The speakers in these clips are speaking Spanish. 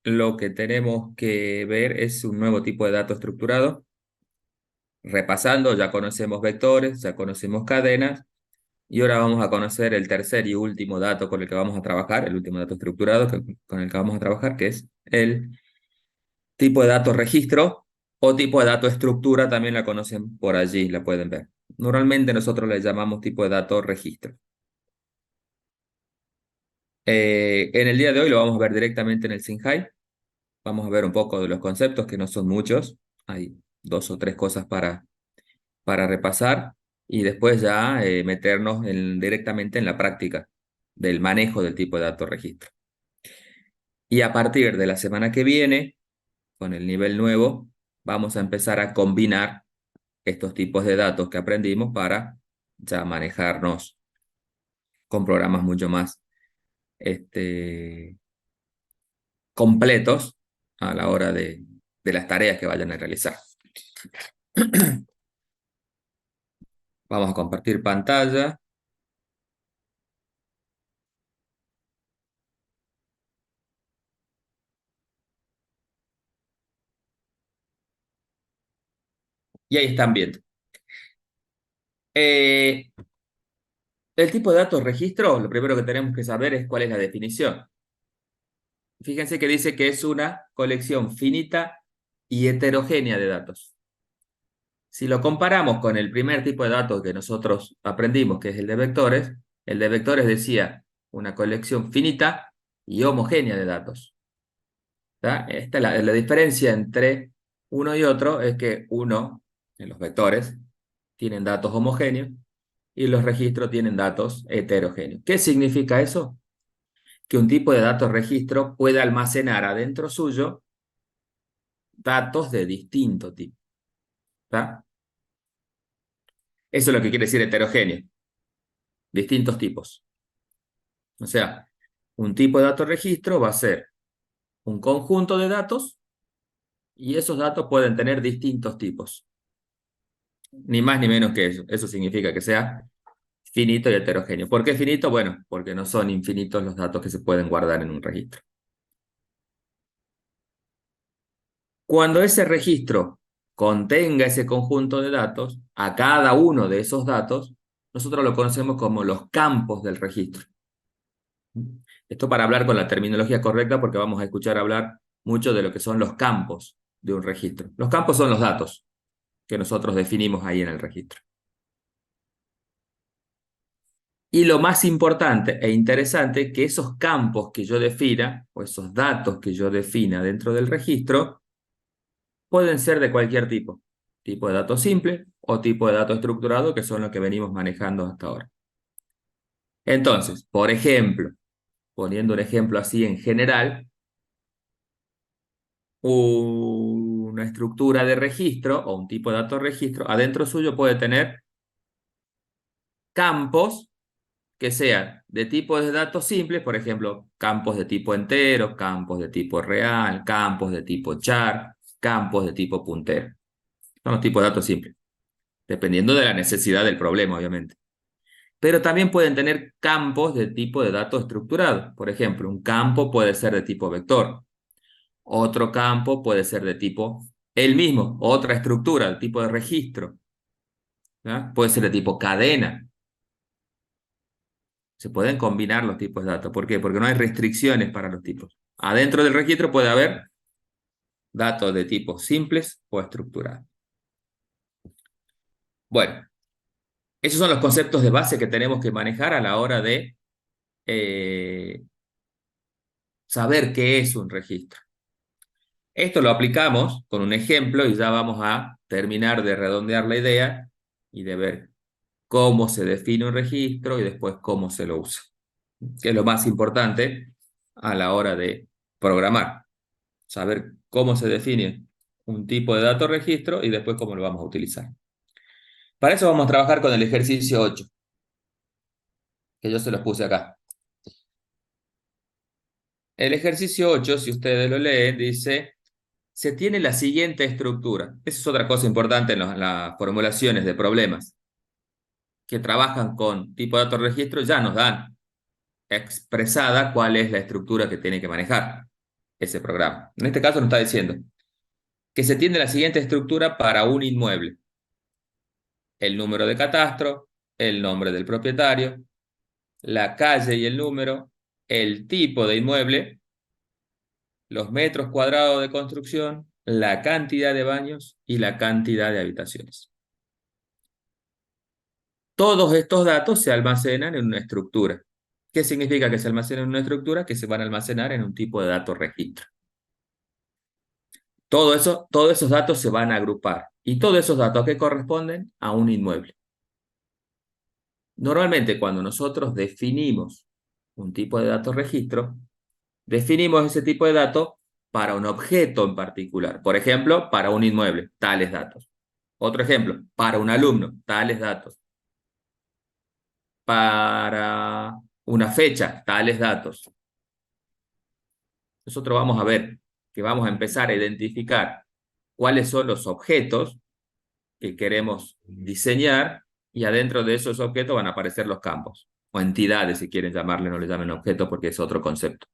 lo que tenemos que ver es un nuevo tipo de dato estructurado. Repasando, ya conocemos vectores, ya conocemos cadenas, y ahora vamos a conocer el tercer y último dato con el que vamos a trabajar, el último dato estructurado con el que vamos a trabajar, que es el tipo de dato registro o tipo de dato estructura, también la conocen por allí, la pueden ver. Normalmente nosotros le llamamos tipo de dato registro. En el día de hoy lo vamos a ver directamente en el SINJAI. Vamos a ver un poco de los conceptos, que no son muchos. Hay dos o tres cosas para repasar y después ya meternos directamente en la práctica del manejo del tipo de dato registro. Y a partir de la semana que viene, con el nivel nuevo, vamos a empezar a combinar estos tipos de datos que aprendimos para ya manejarnos con programas mucho más completos a la hora de las tareas que vayan a realizar. Vamos a compartir pantalla. Y ahí están viendo. El tipo de datos registro, lo primero que tenemos que saber es cuál es la definición. Fíjense que dice que es una colección finita y heterogénea de datos. Si lo comparamos con el primer tipo de datos que nosotros aprendimos, que es el de vectores decía una colección finita y homogénea de datos. ¿Tá? Esta es la diferencia entre uno y otro, es que uno, en los vectores, tienen datos homogéneos y los registros tienen datos heterogéneos. ¿Qué significa eso? Que un tipo de datos registro puede almacenar adentro suyo datos de distinto tipo. ¿Tá? Eso es lo que quiere decir heterogéneo, distintos tipos. O sea, un tipo de dato registro va a ser un conjunto de datos y esos datos pueden tener distintos tipos. Ni más ni menos que eso. Eso significa que sea finito y heterogéneo. ¿Por qué finito? Bueno, porque no son infinitos los datos que se pueden guardar en un registro. Cuando ese registro contenga ese conjunto de datos, a cada uno de esos datos, nosotros lo conocemos como los campos del registro. Esto para hablar con la terminología correcta, porque vamos a escuchar hablar mucho de lo que son los campos de un registro. Los campos son los datos que nosotros definimos ahí en el registro. Y lo más importante e interesante, que esos campos que yo defina, o esos datos que yo defina dentro del registro, pueden ser de cualquier tipo. Tipo de dato simple o tipo de dato estructurado, que son los que venimos manejando hasta ahora. Entonces, por ejemplo, poniendo un ejemplo así en general, una estructura de registro o un tipo de dato registro, adentro suyo puede tener campos que sean de tipos de datos simples, por ejemplo, campos de tipo entero, campos de tipo real, campos de tipo char, campos de tipo puntero. Son los tipos de datos simples, dependiendo de la necesidad del problema, obviamente. Pero también pueden tener campos de tipo de datos estructurado. Por ejemplo, un campo puede ser de tipo vector. Otro campo puede ser de tipo el mismo, otra estructura, el tipo de registro. ¿Ya? Puede ser de tipo cadena. Se pueden combinar los tipos de datos. ¿Por qué? Porque no hay restricciones para los tipos. Adentro del registro puede haber datos de tipo simples o estructurados. Bueno, esos son los conceptos de base que tenemos que manejar a la hora de eh, saber qué es un registro. Esto lo aplicamos con un ejemplo y ya vamos a terminar de redondear la idea y de ver cómo se define un registro y después cómo se lo usa, que es lo más importante a la hora de programar. Saber cómo se define un tipo de dato registro y después cómo lo vamos a utilizar. Para eso vamos a trabajar con el ejercicio 8, que yo se los puse acá. El ejercicio 8, si ustedes lo leen, dice: se tiene la siguiente estructura. Esa es otra cosa importante en las formulaciones de problemas que trabajan con tipo de datos registro, ya nos dan expresada cuál es la estructura que tiene que manejar. ese programa. En este caso nos está diciendo que se tiene la siguiente estructura para un inmueble: el número de catastro, el nombre del propietario, la calle y el número, el tipo de inmueble, los metros cuadrados de construcción, la cantidad de baños y la cantidad de habitaciones. Todos estos datos se almacenan en una estructura. ¿Qué significa que se almacenan en una estructura? Que se van a almacenar en un tipo de datos registro. Todos esos datos se van a agrupar. ¿Y todos esos datos que corresponden a un inmueble? Normalmente, cuando nosotros definimos un tipo de datos registro, definimos ese tipo de datos para un objeto en particular. Por ejemplo, para un inmueble, tales datos. Otro ejemplo, para un alumno, tales datos. Para una fecha, tales datos. Nosotros vamos a ver que vamos a empezar a identificar cuáles son los objetos que queremos diseñar y adentro de esos objetos van a aparecer los campos o entidades, si quieren llamarle, no le llamen objetos porque es otro concepto.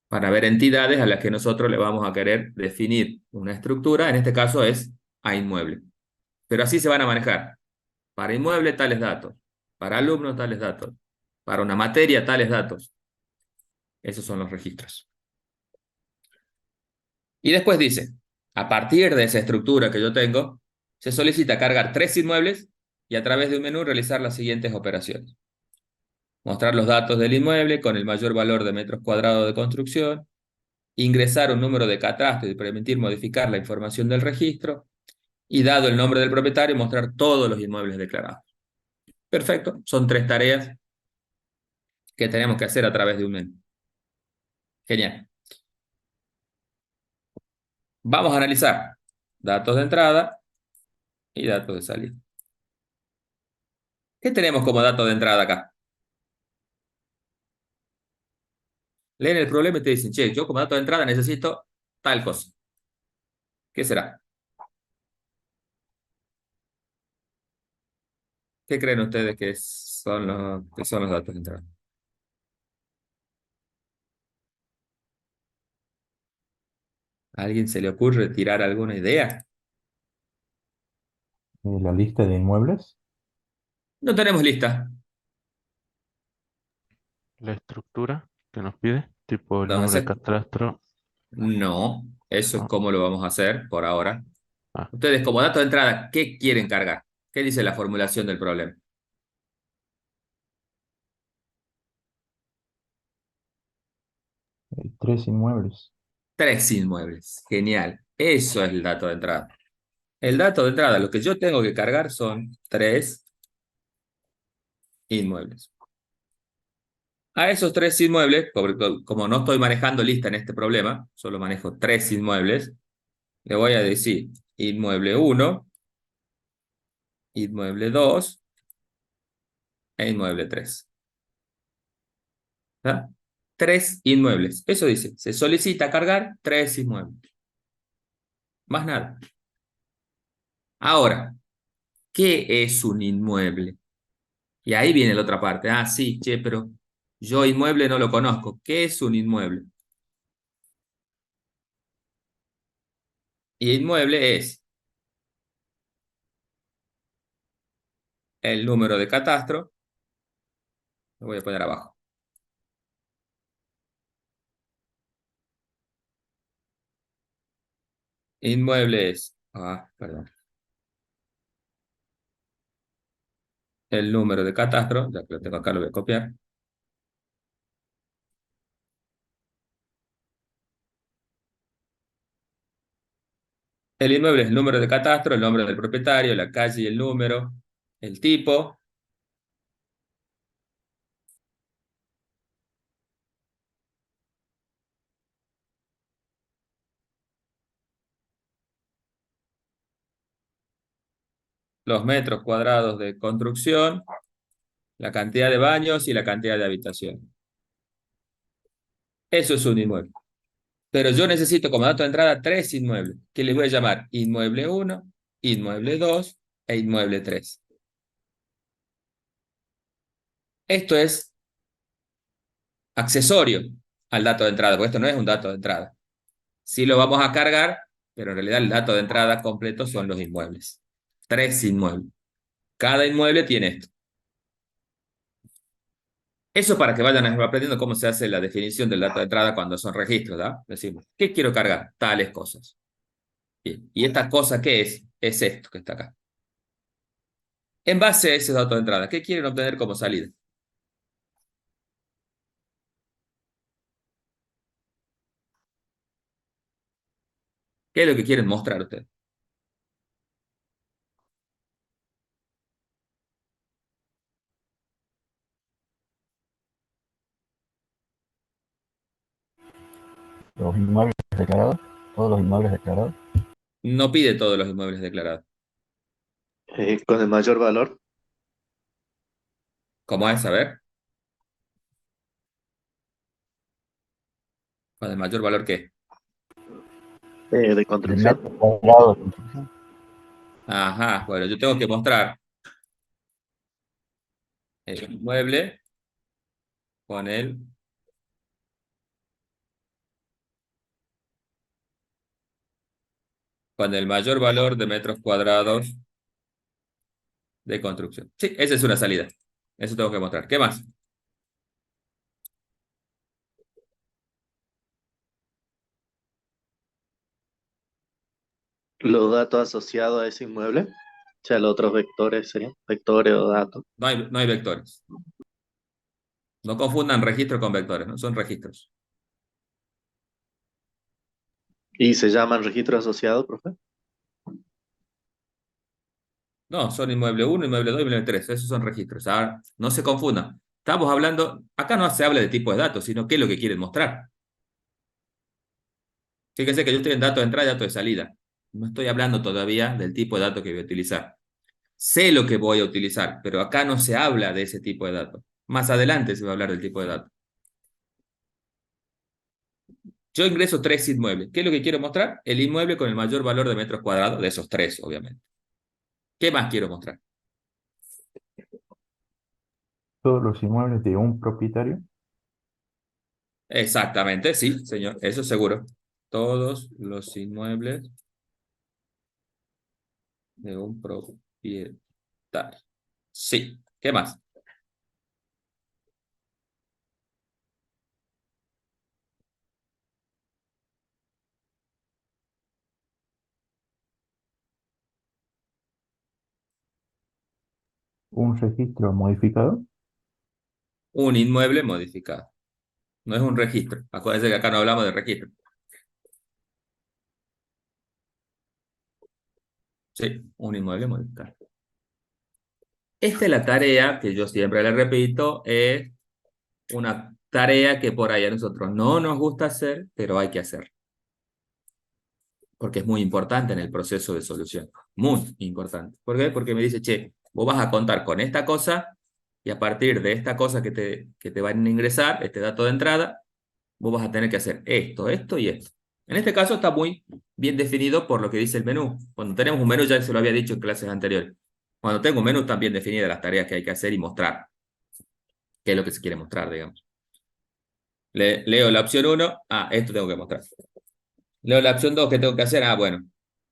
Para ver entidades a las que nosotros le vamos a querer definir una estructura, en este caso es a inmueble. Pero así se van a manejar. Para inmueble, tales datos. Para alumnos, tales datos. Para una materia, tales datos. Esos son los registros. Y después dice, a partir de esa estructura que yo tengo, se solicita cargar 3 inmuebles y a través de un menú realizar las siguientes operaciones. Mostrar los datos del inmueble con el mayor valor de metros cuadrados de construcción, ingresar un número de catastro y permitir modificar la información del registro, y dado el nombre del propietario, mostrar todos los inmuebles declarados. Perfecto, son 3 tareas que tenemos que hacer a través de un menú. Genial. Vamos a analizar datos de entrada y datos de salida. ¿Qué tenemos como dato de entrada acá? Leen el problema y te dicen, che, yo como dato de entrada necesito tal cosa. ¿Qué será? ¿Qué creen ustedes que son los datos de entrada? ¿A alguien se le ocurre tirar alguna idea? La lista de inmuebles. No tenemos lista. La estructura que nos pide, tipo el número de Entonces, catastro. no, eso es Ah, como lo vamos a hacer por ahora. ah, Ustedes como dato de entrada, ¿qué quieren cargar? ¿Qué dice la formulación del problema? tres inmuebles. 3 inmuebles. Genial. Eso es el dato de entrada. El dato de entrada, lo que yo tengo que cargar son 3 inmuebles. A esos 3 inmuebles, como no estoy manejando lista en este problema, solo manejo 3 inmuebles, le voy a decir inmueble 1, inmueble 2 e inmueble 3. ¿Ah? 3 inmuebles. Eso dice, se solicita cargar 3 inmuebles. Más nada. Ahora, ¿qué es un inmueble? Y ahí viene la otra parte. Ah, sí, che, pero yo inmueble no lo conozco. ¿Qué es un inmueble? Y inmueble es el número de catastro. Lo voy a poner abajo. Inmueble es, perdón, el número de catastro. Ya que lo tengo acá, lo voy a copiar. El inmueble es el número de catastro, el nombre del propietario, la calle y el número, el tipo, los metros cuadrados de construcción, la cantidad de baños y la cantidad de habitaciones. Eso es un inmueble. Pero yo necesito como dato de entrada 3 inmuebles, que les voy a llamar inmueble 1, inmueble 2 e inmueble 3. Esto es accesorio. al dato de entrada, porque esto no es un dato de entrada. Sí lo vamos a cargar, pero en realidad el dato de entrada completo son los inmuebles. 3 inmuebles. Cada inmueble tiene esto. Eso para que vayan aprendiendo cómo se hace la definición del dato de entrada cuando son registros, ¿da? Decimos, ¿qué quiero cargar? Tales cosas. Bien. ¿Y esta cosa qué es? Es esto que está acá. En base a ese dato de entrada, ¿qué quieren obtener como salida? ¿Qué es lo que quieren mostrar ustedes? Los inmuebles declarados, todos los inmuebles declarados. No pide todos los inmuebles declarados. Con el mayor valor, ¿Cómo es? A ver, ¿con el mayor valor qué? de De construcción. metros cuadrados de construcción. Ajá, bueno, yo tengo que mostrar el inmueble con el mayor valor de metros cuadrados de construcción. Sí, esa es una salida. Eso tengo que mostrar. ¿Qué más? Los datos asociados a ese inmueble, o sea, los otros vectores serían vectores o datos. No hay vectores. No confundan registros con vectores, ¿no? Son registros. Y se llaman registros asociados, profe. No, son inmueble uno, inmueble 2, inmueble 3. Esos son registros. Ahora, no se confundan. Estamos hablando, acá no se habla de tipo de datos, sino qué es lo que quieren mostrar. Fíjense que yo estoy en dato de entrada y dato de salida. No estoy hablando todavía del tipo de dato que voy a utilizar. Sé lo que voy a utilizar, pero acá no se habla de ese tipo de datos. Más adelante se va a hablar del tipo de datos. Yo ingreso 3 inmuebles. ¿Qué es lo que quiero mostrar? El inmueble con el mayor valor de metros cuadrados de esos 3, obviamente. ¿Qué más quiero mostrar? Todos los inmuebles de un propietario. Exactamente, sí, señor, eso seguro. Todos los inmuebles de un propietario. Sí, ¿qué más? Un registro modificado. Un inmueble modificado. No es un registro. Acuérdense que acá no hablamos de registro. Sí, un inmueble modificado. Esta es la tarea que yo siempre le repito, es una tarea que por ahí a nosotros no nos gusta hacer, pero hay que hacer, porque es muy importante en el proceso de solución. Muy importante. ¿Por qué? Porque me dice, che, vos vas a contar con esta cosa y a partir de esta cosa que te van a ingresar, este dato de entrada, vos vas a tener que hacer esto, esto y esto. En este caso está muy bien definido por lo que dice el menú. Cuando tenemos un menú, ya se lo había dicho en clases anteriores. Cuando tengo un menú, están bien definidas las tareas que hay que hacer y mostrar, qué es lo que se quiere mostrar, digamos. Leo la opción uno, esto tengo que mostrar. Leo la opción 2, ¿qué tengo que hacer? Bueno,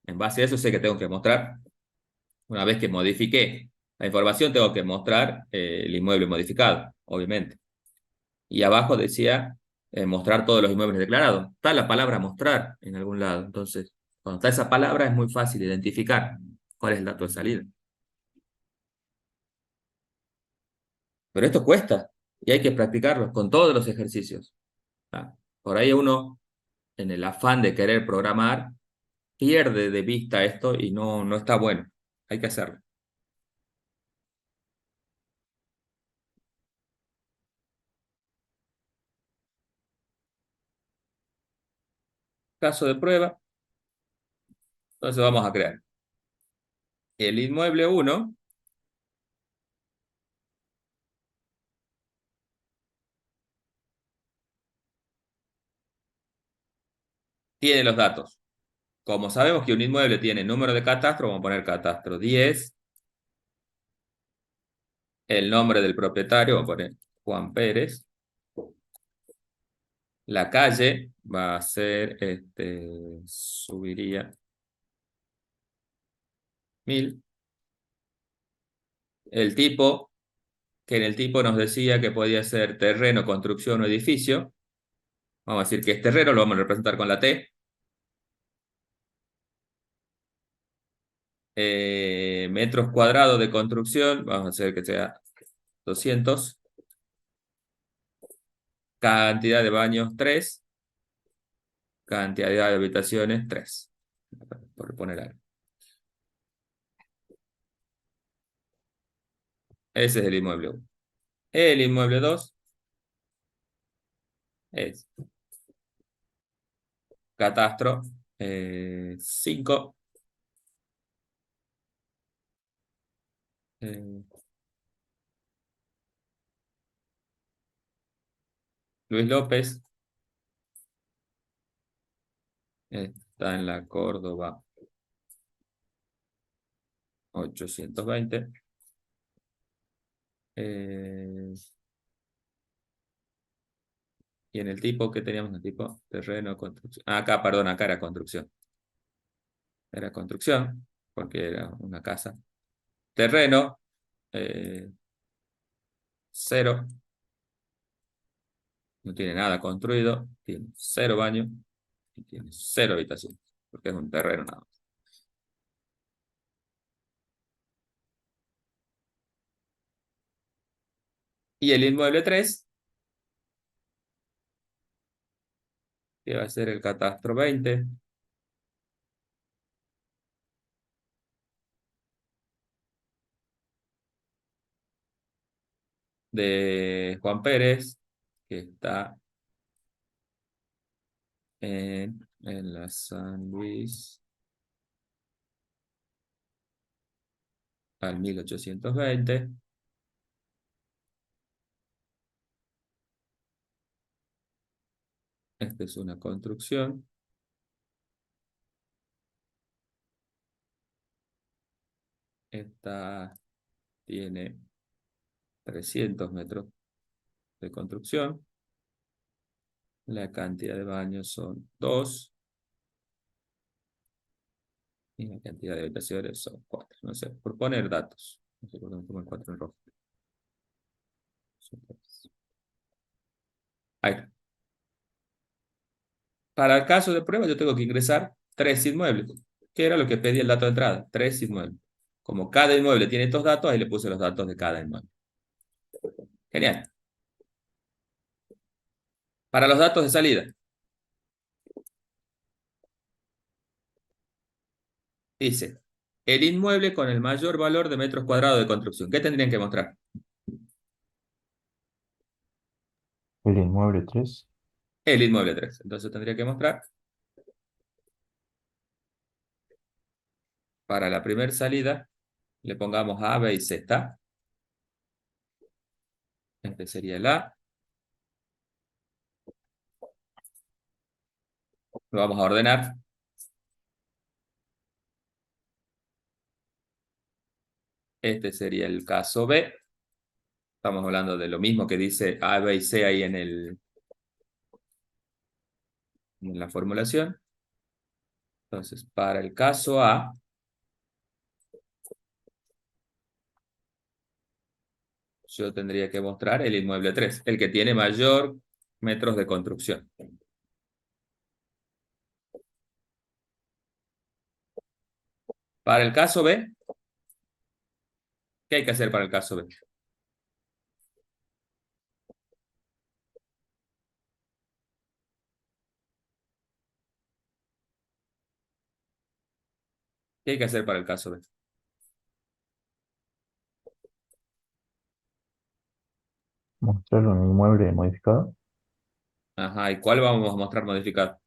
en base a eso sé que tengo que mostrar, una vez que modifiqué la información, tengo que mostrar el inmueble modificado, obviamente. Y abajo decía mostrar todos los inmuebles declarados. Está la palabra mostrar en algún lado. Entonces, cuando está esa palabra es muy fácil identificar cuál es el dato de salida. Pero esto cuesta y hay que practicarlo con todos los ejercicios. Por ahí uno, en el afán de querer programar, pierde de vista esto y no está bueno. Hay que hacerlo. Caso de prueba, entonces vamos a crear. El inmueble uno tiene los datos. Como sabemos que un inmueble tiene número de catastro, vamos a poner catastro 10, el nombre del propietario, vamos a poner Juan Pérez, La calle va a ser, subiría 1000. El tipo, que en el tipo nos decía que podía ser terreno, construcción o edificio. Vamos a decir que es terreno, lo vamos a representar con la T. Metros cuadrados de construcción, vamos a hacer que sea 200. Cantidad de baños, 3. Cantidad de habitaciones, 3. Por poner algo. Ese es el inmueble 1. El inmueble 2 es catastro 5. Luis López está en la Córdoba 820. Y en el tipo, ¿qué teníamos en el tipo? Terreno, construcción. Ah, acá, perdón, acá era construcción. Era construcción, porque era una casa. Terreno, 0. No tiene nada construido. Tiene 0 baños. Y tiene 0 habitaciones. Porque es un terreno nada más. Y el inmueble 3, que va a ser el catastro 20. De Juan Pérez, que está en la San Luis al 1820. Esta es una construcción. Esta tiene 300 metros de construcción. La cantidad de baños son 2. Y la cantidad de habitaciones son 4. No sé, por poner datos. No sé por qué me pongo el 4 en rojo. Ahí está. Para el caso de prueba, yo tengo que ingresar 3 inmuebles, que era lo que pedía el dato de entrada, 3 inmuebles. Como cada inmueble tiene estos datos, ahí le puse los datos de cada inmueble. Genial. Para los datos de salida, dice, el inmueble con el mayor valor de metros cuadrados de construcción. ¿Qué tendrían que mostrar? El inmueble 3. El inmueble 3. Entonces tendría que mostrar, para la primera salida, le pongamos A, B y C, ¿está? Este sería el A. Lo vamos a ordenar. Este sería el caso B. Estamos hablando de lo mismo que dice A, B y C ahí en la formulación. Entonces, para el caso A, yo tendría que mostrar el inmueble 3, el que tiene mayor metros de construcción. Para el caso B, ¿qué hay que hacer para el caso B? ¿Qué hay que hacer para el caso B? Mostrarlo en el inmueble modificado. Ajá, ¿y cuál vamos a mostrar modificado?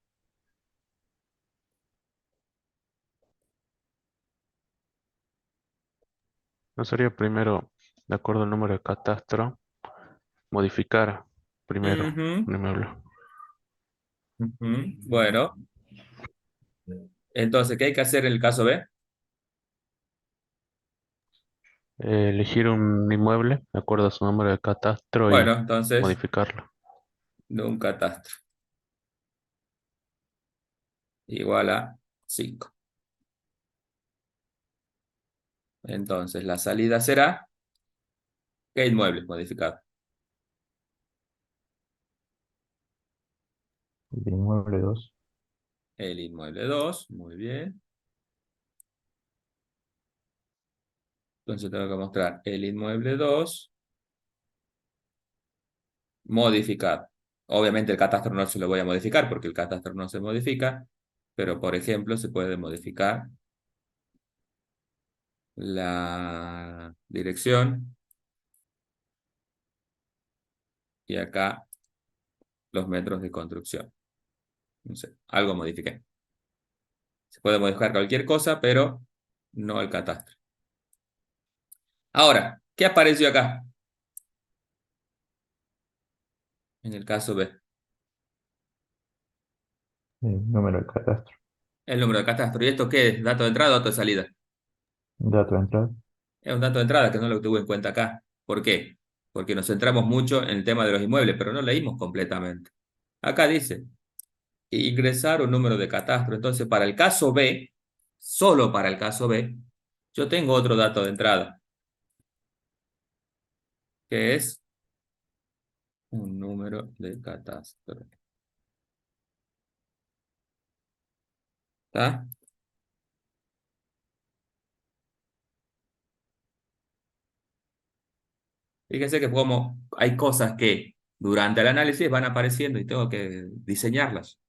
¿No sería primero, de acuerdo al número de catastro, modificar primero Ujú, un inmueble? ujú. Bueno, entonces, ¿qué hay que hacer en el caso B? Elegir un inmueble, de acuerdo a su número de catastro Bueno, y entonces, modificarlo. de un catastro. igual a 5. Entonces, la salida será, ¿qué inmueble modificado? El inmueble 2. El inmueble 2, muy bien. Entonces tengo que mostrar el inmueble 2 modificado. Obviamente el catastro no se lo voy a modificar porque el catastro no se modifica, pero por ejemplo se puede modificar la dirección y acá los metros de construcción. No sé, algo modifiqué. Se puede modificar cualquier cosa, pero no el catastro. Ahora, ¿qué apareció acá? En el caso B. El número de catastro. El número de catastro. ¿Y esto qué es? ¿Dato de entrada o dato de salida? Dato de entrada. Es un dato de entrada que no lo tuve en cuenta acá. ¿Por qué? Porque nos centramos mucho en el tema de los inmuebles, pero no leímos completamente. Acá dice, ingresar un número de catastro. Entonces, para el caso B, solo para el caso B, yo tengo otro dato de entrada, que es un número de catastro. ¿Está? Fíjense que como hay cosas que durante el análisis van apareciendo y tengo que diseñarlas.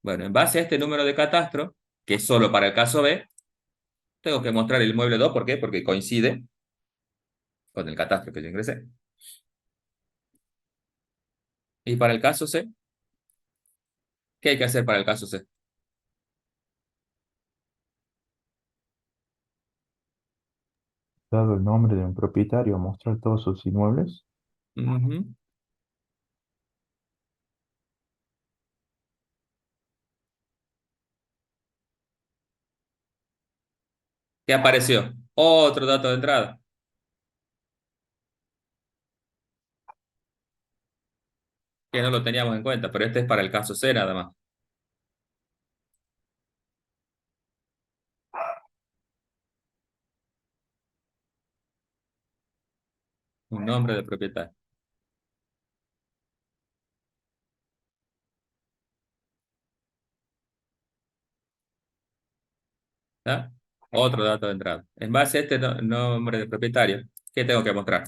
Bueno, en base a este número de catastro, que es solo para el caso B, tengo que mostrar el inmueble 2. ¿Por qué? Porque coincide con el catastro que yo ingresé. Y para el caso C, ¿qué hay que hacer para el caso C? Dado el nombre de un propietario, mostrar todos sus inmuebles. Ujú. ¿Qué apareció? Otro dato de entrada, que no lo teníamos en cuenta, pero este es para el caso C nada más. Un nombre de propietario. ¿Ah? Otro dato de entrada. En base a este nombre de propietario, ¿qué tengo que mostrar?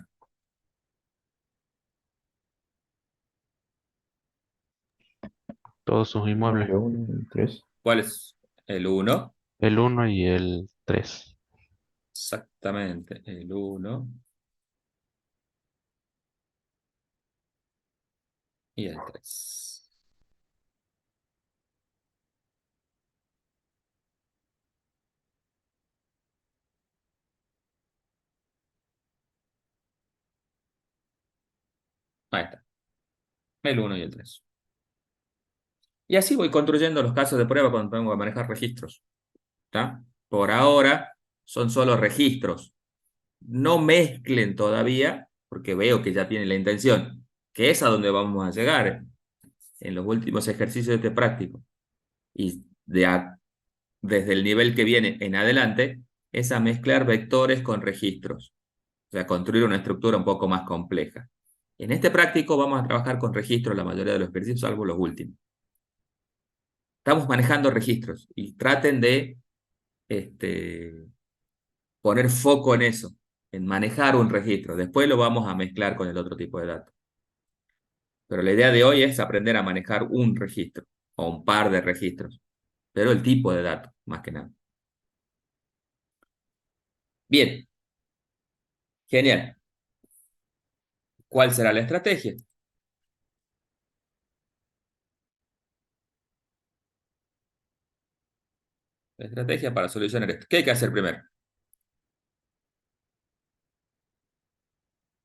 Todos sus inmuebles. Inmueble 1 y 3. ¿Cuál es? El 1. El 1 y el 3. Exactamente, el 1 y el 3. Ahí está, el 1 y el 3. Y así voy construyendo los casos de prueba cuando tengo que manejar registros. ¿Está? Por ahora son solo registros. No mezclen todavía, porque veo que ya tienen la intención, que es a donde vamos a llegar en los últimos ejercicios de este práctico. Y desde el nivel que viene en adelante, es a mezclar vectores con registros. O sea, construir una estructura un poco más compleja. En este práctico vamos a trabajar con registros la mayoría de los ejercicios, salvo los últimos. Estamos manejando registros y traten de poner foco en eso, en manejar un registro. Después lo vamos a mezclar con el otro tipo de datos. Pero la idea de hoy es aprender a manejar un registro o un par de registros, pero el tipo de datos, más que nada. Bien, genial. ¿Cuál será la estrategia? La estrategia para solucionar esto. ¿Qué hay que hacer primero?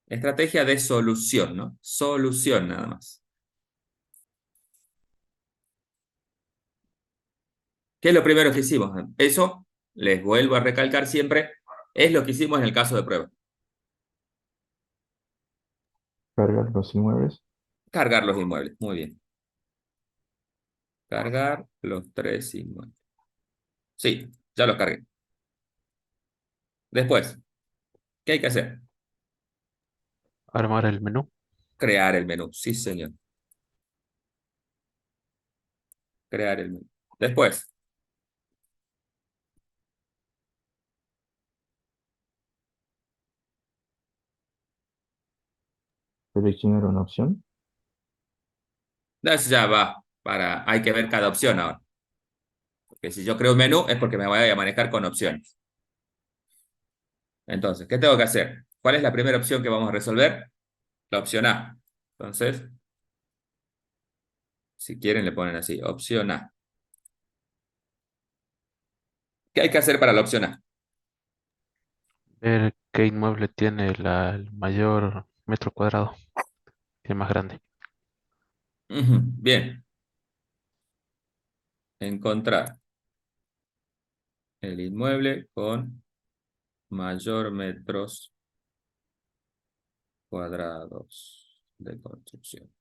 Estrategia de solución, ¿no? Solución nada más. ¿Qué es lo primero que hicimos? Eso, les vuelvo a recalcar siempre, es lo que hicimos en el caso de prueba. Cargar los inmuebles. Cargar los inmuebles. Muy bien. Cargar los tres inmuebles. Sí, ya los cargué. Después, ¿qué hay que hacer? Armar el menú. Crear el menú. Sí, señor. Crear el menú. Después, Seleccionar una opción. eso ya va para... Hay que ver cada opción ahora. Porque si yo creo un menú es porque me voy a manejar con opciones. Entonces, ¿qué tengo que hacer? ¿Cuál es la primera opción que vamos a resolver? La opción A. Entonces, si quieren le ponen así, opción A. ¿Qué hay que hacer para la opción A? Ver qué inmueble tiene el mayor metro cuadrado, el más grande. Ujú, bien. Encontrar el inmueble con mayor metros cuadrados de construcción.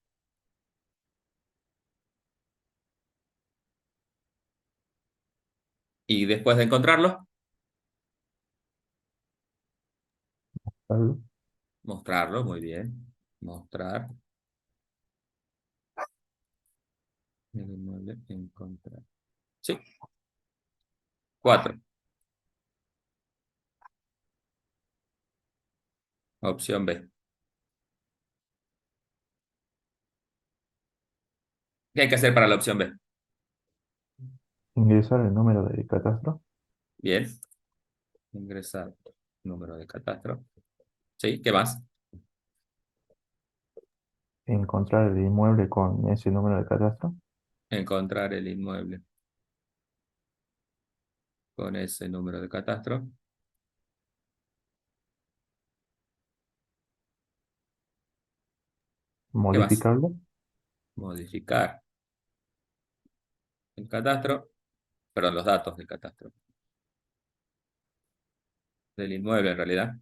Y después de encontrarlo, Tal. mostrarlo, muy bien. Mostrar el inmueble, encontrar. Sí. 4. Opción B. ¿Qué hay que hacer para la opción B? Ingresar el número de catastro. Bien. Ingresar número de catastro. Sí, ¿qué más? Encontrar el inmueble con ese número de catastro. Encontrar el inmueble con ese número de catastro. ¿Qué más? Modificarlo. Modificar el catastro, perdón, los datos del catastro. Del inmueble en realidad.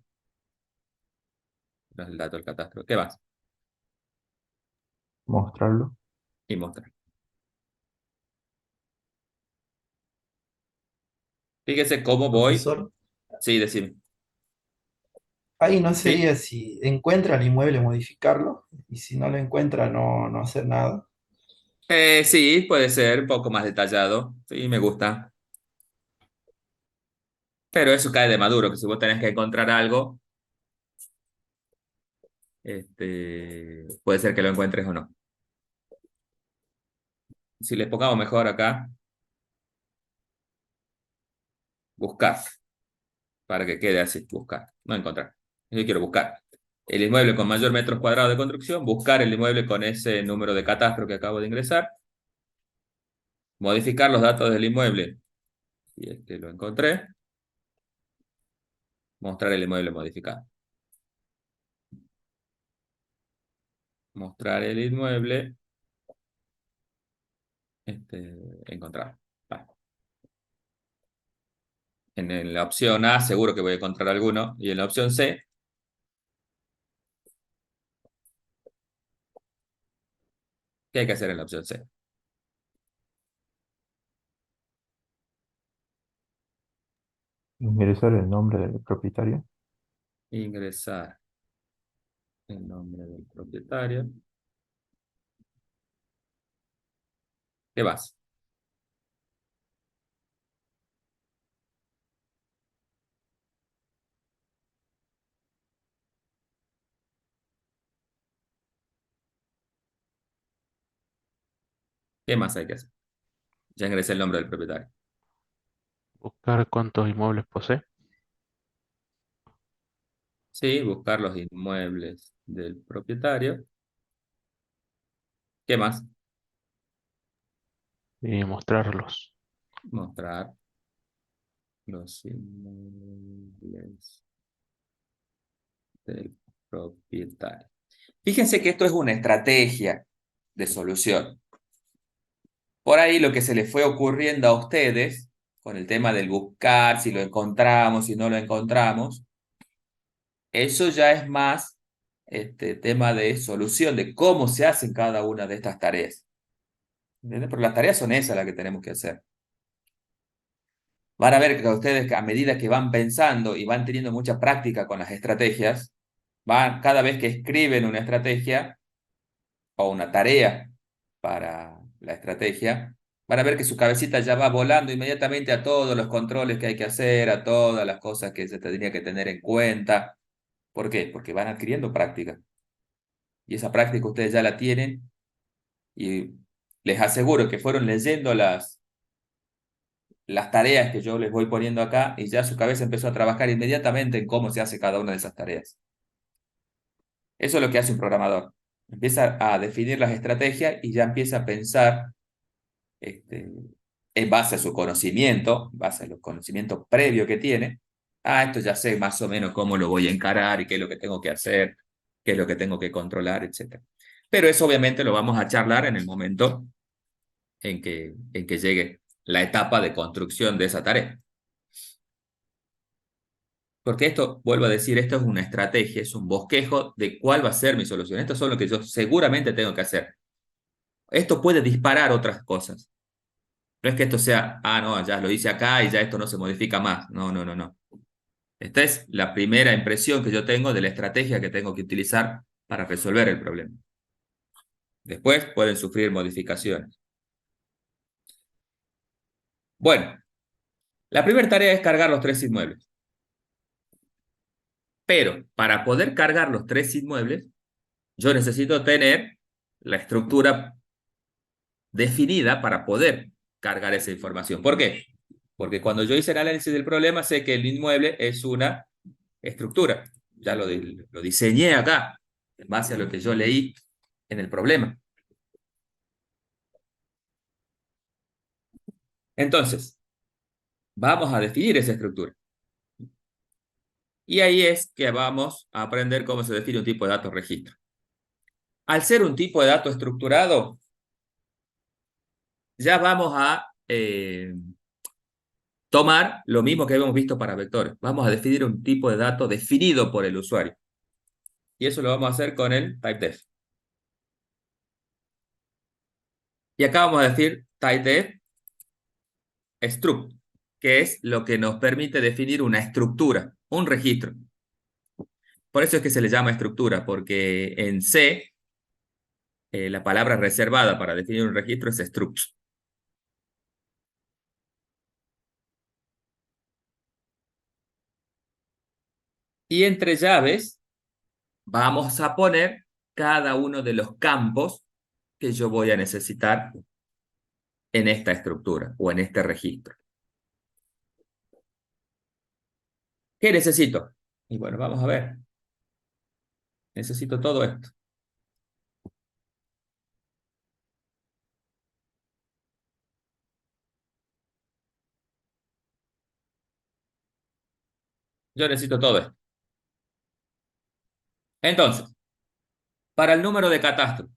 No es el dato del catastro. ¿Qué más? Mostrarlo. Y mostrar. Fíjese cómo voy. Profesor, Sí, decime. ahí no ¿Sí? sería si encuentra el inmueble modificarlo y si no lo encuentra no hacer nada. Sí, puede ser un poco más detallado. Sí, me gusta. Pero eso cae de maduro, que si vos tenés que encontrar algo, puede ser que lo encuentres o no. Si le pongamos mejor acá, buscar, para que quede así, buscar, no encontrar. Yo quiero buscar el inmueble con mayor metros cuadrados de construcción, buscar el inmueble con ese número de catastro que acabo de ingresar, modificar los datos del inmueble, y lo encontré, mostrar el inmueble modificado. Mostrar el inmueble, encontrar. Va. En la opción A seguro que voy a encontrar alguno, y en la opción C, ¿qué hay que hacer en la opción C? Ingresar el nombre del propietario. Ingresar el nombre del propietario. ¿Qué más? ¿Qué más hay que hacer? Ya ingresé el nombre del propietario. Buscar cuántos inmuebles posee Sí, buscar los inmuebles del propietario. ¿Qué más? y mostrarlos. Mostrar los inmuebles del propietario. Fíjense que esto es una estrategia de solución. Por ahí lo que se les fue ocurriendo a ustedes con el tema del buscar, si lo encontramos, si no lo encontramos, eso ya es más tema de solución, de cómo se hacen cada una de estas tareas. ¿Entienden? Pero las tareas son esas las que tenemos que hacer. Van a ver que ustedes, que a medida que van pensando y van teniendo mucha práctica con las estrategias, cada vez que escriben una estrategia o una tarea para la estrategia, van a ver que su cabecita ya va volando inmediatamente a todos los controles que hay que hacer, a todas las cosas que se tendría que tener en cuenta. ¿Por qué? Porque van adquiriendo práctica. Y esa práctica ustedes ya la tienen y les aseguro que fueron leyendo las tareas que yo les voy poniendo acá y ya su cabeza empezó a trabajar inmediatamente en cómo se hace cada una de esas tareas. Eso es lo que hace un programador. Empieza a definir las estrategias y ya empieza a pensar este, en base a su conocimiento, en base a los conocimientos previos que tiene. Ah, esto ya sé más o menos cómo lo voy a encarar y qué es lo que tengo que hacer, qué es lo que tengo que controlar, etc. Pero eso obviamente lo vamos a charlar en el momento en que llegue la etapa de construcción de esa tarea. Porque esto, vuelvo a decir, esto es una estrategia, es un bosquejo de cuál va a ser mi solución. Esto es lo que yo seguramente tengo que hacer. Esto puede disparar otras cosas. No es que esto sea, ah, no, ya lo hice acá y ya esto no se modifica más. No, no, no, no. Esta es la primera impresión que yo tengo de la estrategia que tengo que utilizar para resolver el problema. Después pueden sufrir modificaciones. Bueno, la primera tarea es cargar los tres inmuebles. Pero para poder cargar los tres inmuebles, yo necesito tener la estructura definida para poder cargar esa información. ¿Por qué? Porque cuando yo hice el análisis del problema, sé que el inmueble es una estructura. Ya lo diseñé acá, en base a lo que yo leí en el problema. Entonces, vamos a definir esa estructura. Y ahí es que vamos a aprender cómo se define un tipo de datos registro. Al ser un tipo de dato estructurado, ya vamos a tomar lo mismo que habíamos visto para vectores. Vamos a definir un tipo de dato definido por el usuario. Y eso lo vamos a hacer con el typedef. Y acá vamos a decir typedef struct, que es lo que nos permite definir una estructura, un registro. Por eso es que se le llama estructura, porque en C la palabra reservada para definir un registro es struct. Y entre llaves vamos a poner cada uno de los campos que yo voy a necesitar en esta estructura o en este registro. ¿Qué necesito? Y bueno, vamos a ver. Necesito todo esto. Yo necesito todo esto. Entonces, para el número de catastro,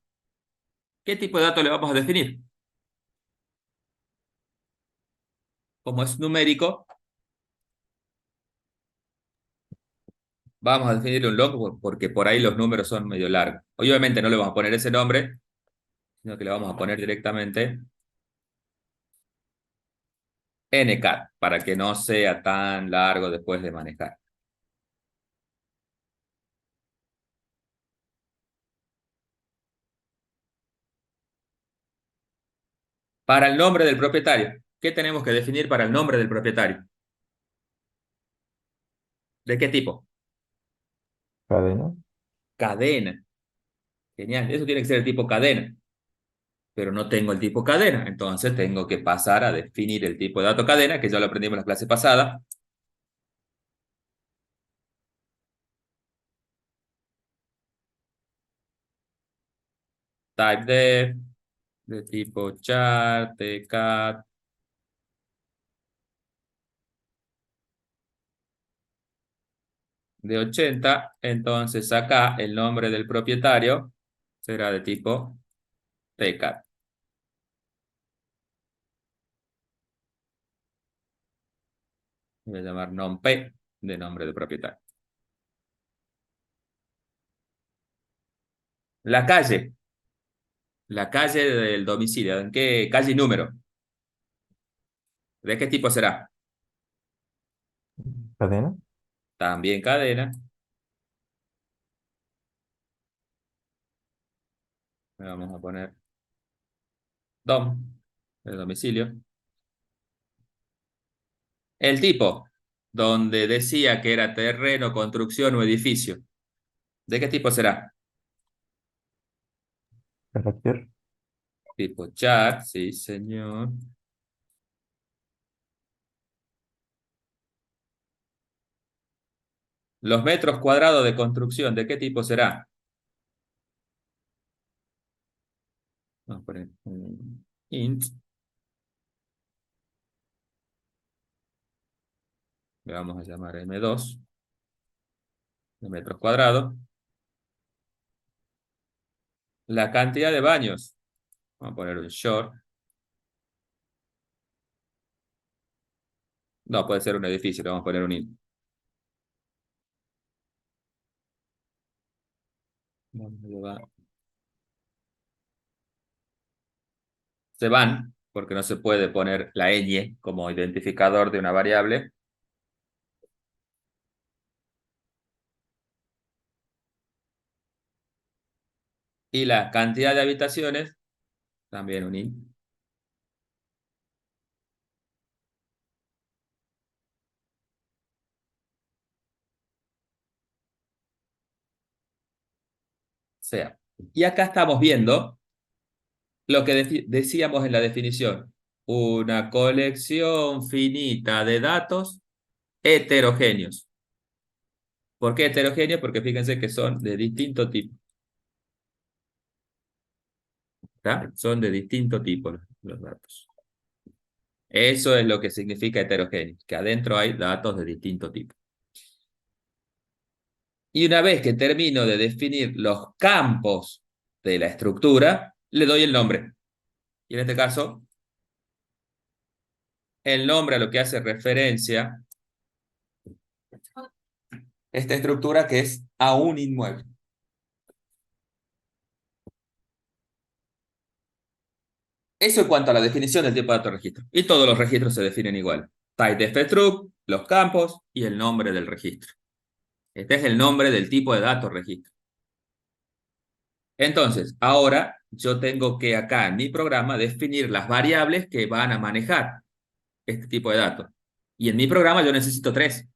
¿qué tipo de datos le vamos a definir? Como es numérico, vamos a definirle un log porque por ahí los números son medio largos. Obviamente no le vamos a poner ese nombre, sino que le vamos a poner directamente ncat, para que no sea tan largo después de manejar. Para el nombre del propietario, ¿qué tenemos que definir para el nombre del propietario? ¿De qué tipo? Cadena. Cadena. Genial, eso tiene que ser el tipo cadena. Pero no tengo el tipo cadena, entonces tengo que pasar a definir el tipo de dato cadena, que ya lo aprendimos en la clase pasada. Typedef, de tipo char, tcat, de 80. Entonces acá el nombre del propietario será de tipo tcat. Voy a llamar nomp de nombre del propietario. La calle. La calle del domicilio. ¿En qué calle y número? ¿De qué tipo será? Cadena. También cadena. Le vamos a poner dom, el domicilio. El tipo, donde decía que era terreno, construcción o edificio. ¿De qué tipo será? Carácter. Tipo chat, sí, señor. Los metros cuadrados de construcción, ¿de qué tipo será? Vamos a poner un int. Le vamos a llamar M2 de metros cuadrados. La cantidad de baños. Vamos a poner un short. No, puede ser un edificio, le vamos a poner un int. Vamos a llevar- Se van, porque no se puede poner la ñ como identificador de una variable. Y la cantidad de habitaciones, también un int. Sea. Y acá estamos viendo lo que decíamos en la definición. Una colección finita de datos heterogéneos. ¿Por qué heterogéneos? Porque fíjense que son de distinto tipo. ¿Está? Son de distinto tipo los datos. Eso es lo que significa heterogéneo, que adentro hay datos de distinto tipo. Y una vez que termino de definir los campos de la estructura, le doy el nombre. Y en este caso, el nombre a lo que hace referencia esta estructura que es a un inmueble. Eso en cuanto a la definición del tipo de datos registro. Y todos los registros se definen igual. Type struct, los campos y el nombre del registro. Este es el nombre del tipo de datos registro. Entonces, ahora yo tengo que acá en mi programa definir las variables que van a manejar este tipo de datos. Y en mi programa yo necesito tres,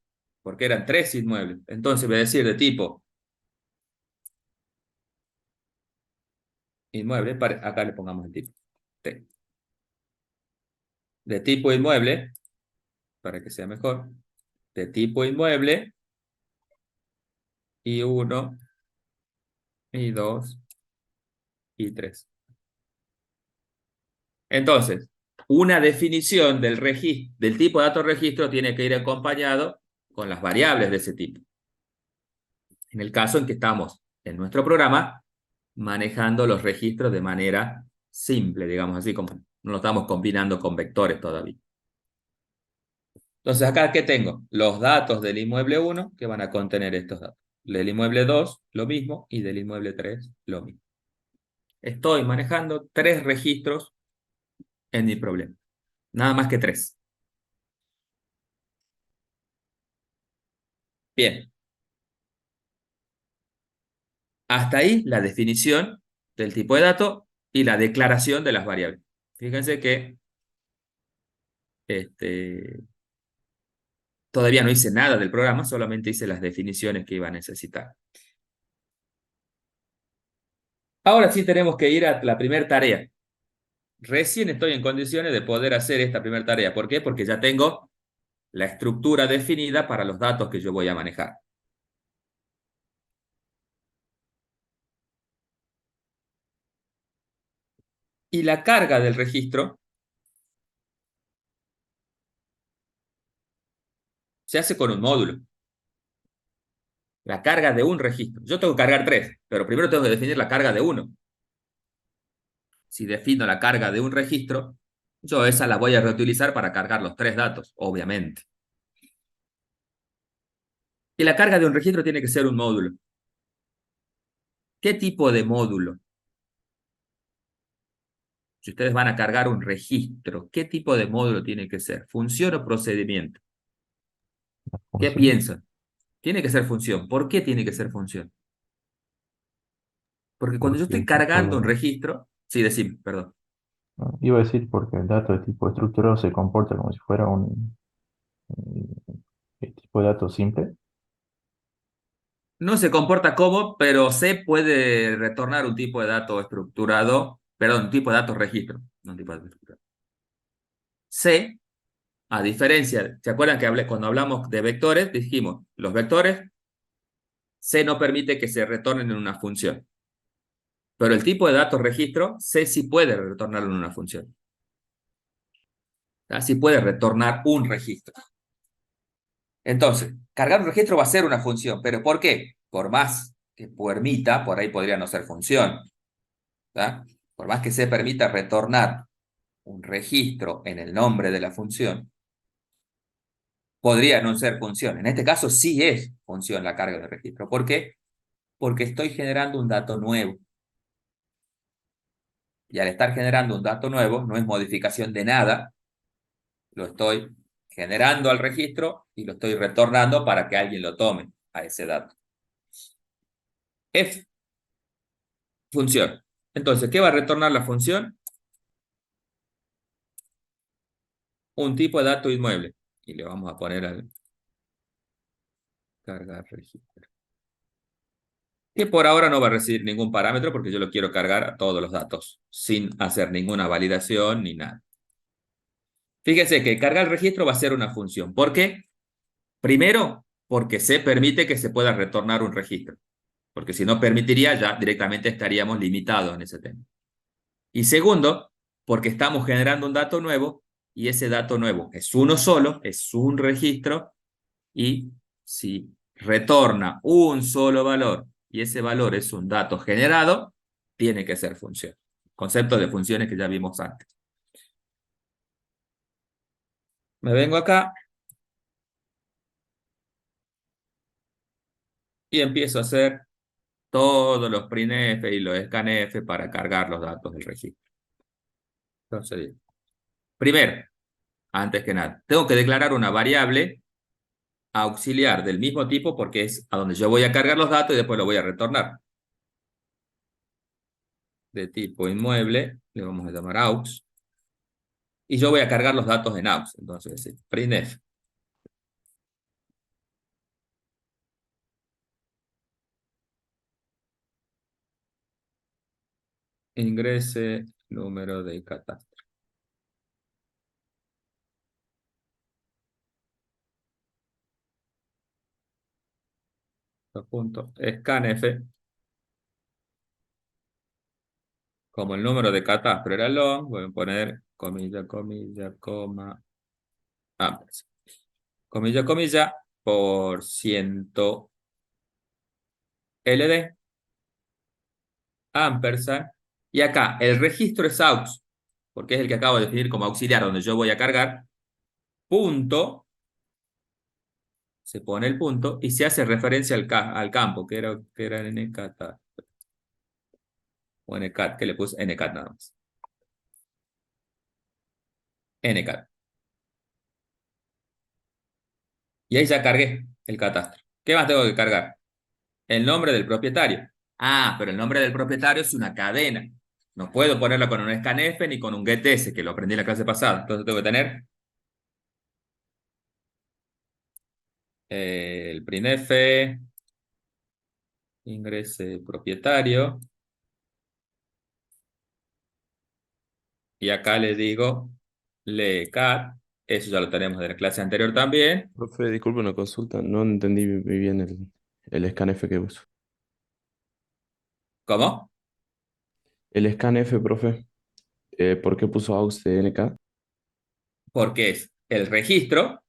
porque eran tres inmuebles. Entonces voy a decir de tipo inmueble, acá le pongamos el tipo. T. De tipo inmueble, para que sea mejor. De tipo inmueble, y 1, y 2, y 3. Entonces, una definición del tipo de datos registro tiene que ir acompañado con las variables de ese tipo. En el caso en que estamos en nuestro programa manejando los registros de manera simple, digamos así, como no lo estamos combinando con vectores todavía. Entonces, acá, ¿qué tengo? Los datos del inmueble 1 que van a contener estos datos. Del inmueble 2, lo mismo, y del inmueble 3, lo mismo. Estoy manejando tres registros en mi problema. Nada más que tres. Bien. Hasta ahí la definición del tipo de dato y la declaración de las variables. Fíjense que todavía no hice nada del programa, solamente hice las definiciones que iba a necesitar. Ahora sí tenemos que ir a la primera tarea. Recién estoy en condiciones de poder hacer esta primera tarea. ¿Por qué? Porque ya tengo la estructura definida para los datos que yo voy a manejar. Y la carga del registro se hace con un módulo. La carga de un registro. Yo tengo que cargar tres, pero primero tengo que definir la carga de uno. Si defino la carga de un registro, yo esa la voy a reutilizar para cargar los tres datos, obviamente. Y la carga de un registro tiene que ser un módulo. ¿Qué tipo de módulo? Si ustedes van a cargar un registro, ¿qué tipo de módulo tiene que ser? ¿Función o procedimiento? ¿Qué Función. piensan? Tiene que ser función. ¿Por qué tiene que ser función? Porque cuando yo Porque estoy el tipo cargando un de... registro, sí, decime, perdón. no, iba a decir porque el dato de tipo estructurado se comporta como si fuera un tipo de dato simple. No se comporta como, pero C puede retornar un tipo de dato estructurado, perdón, un tipo de dato registro, no un tipo de dato estructurado. C, a diferencia, ¿se acuerdan que cuando hablamos de vectores, dijimos, los vectores, C no permite que se retornen en una función. Pero el tipo de dato registro, C sí puede retornarlo en una función. Sí puede retornar un registro. Entonces, cargar un registro va a ser una función, pero ¿por qué? Por más que permita, por ahí podría no ser función. ¿Tá? Por más que se permita retornar un registro en el nombre de la función, podría no ser función. En este caso sí es función la carga del registro. ¿Por qué? Porque estoy generando un dato nuevo. Y al estar generando un dato nuevo, no es modificación de nada, lo estoy generando al registro y lo estoy retornando para que alguien lo tome a ese dato. F, función. Entonces, ¿qué va a retornar la función? Un tipo de dato inmueble. Y le vamos a poner al cargar registro. Que por ahora no va a recibir ningún parámetro porque yo lo quiero cargar a todos los datos sin hacer ninguna validación ni nada. Fíjese que cargar el registro va a ser una función. ¿Por qué? Primero, porque se permite que se pueda retornar un registro. Porque si no permitiría, ya directamente estaríamos limitados en ese tema. Y segundo, porque estamos generando un dato nuevo y ese dato nuevo es uno solo, es un registro y si retorna un solo valor y ese valor es un dato generado, tiene que ser función. Concepto de funciones que ya vimos antes. Me vengo acá y empiezo a hacer todos los printf y los scanf para cargar los datos del registro. Entonces, primero, antes que nada, tengo que declarar una variable auxiliar del mismo tipo porque es a donde yo voy a cargar los datos y después lo voy a retornar. De tipo inmueble, le vamos a llamar aux. Y yo voy a cargar los datos en aux. Entonces, printf. Ingrese número de catastro. Scanf, como el número de catastro era long, voy a poner comilla, comilla, coma, ampersand. Comilla, comilla, por ciento LD, ampersand. Y acá, el registro es aux, porque es el que acabo de definir como auxiliar, donde yo voy a cargar, punto, se pone el punto, y se hace referencia al campo, que era ncat, o ncat, que le puse ncat nada más. Ncat. Y ahí ya cargué el catastro. ¿Qué más tengo que cargar? El nombre del propietario. Ah, pero el nombre del propietario es una cadena. No puedo ponerlo con un scanf ni con un getS, que lo aprendí en la clase pasada. Entonces tengo que tener el printf, ingrese propietario, y acá le digo lecat. Eso ya lo tenemos de la clase anterior también. Profe, disculpe una consulta, no entendí muy bien el scanf que uso. ¿Cómo? El scanf, profe, ¿por qué puso aux de NK? Porque es el registro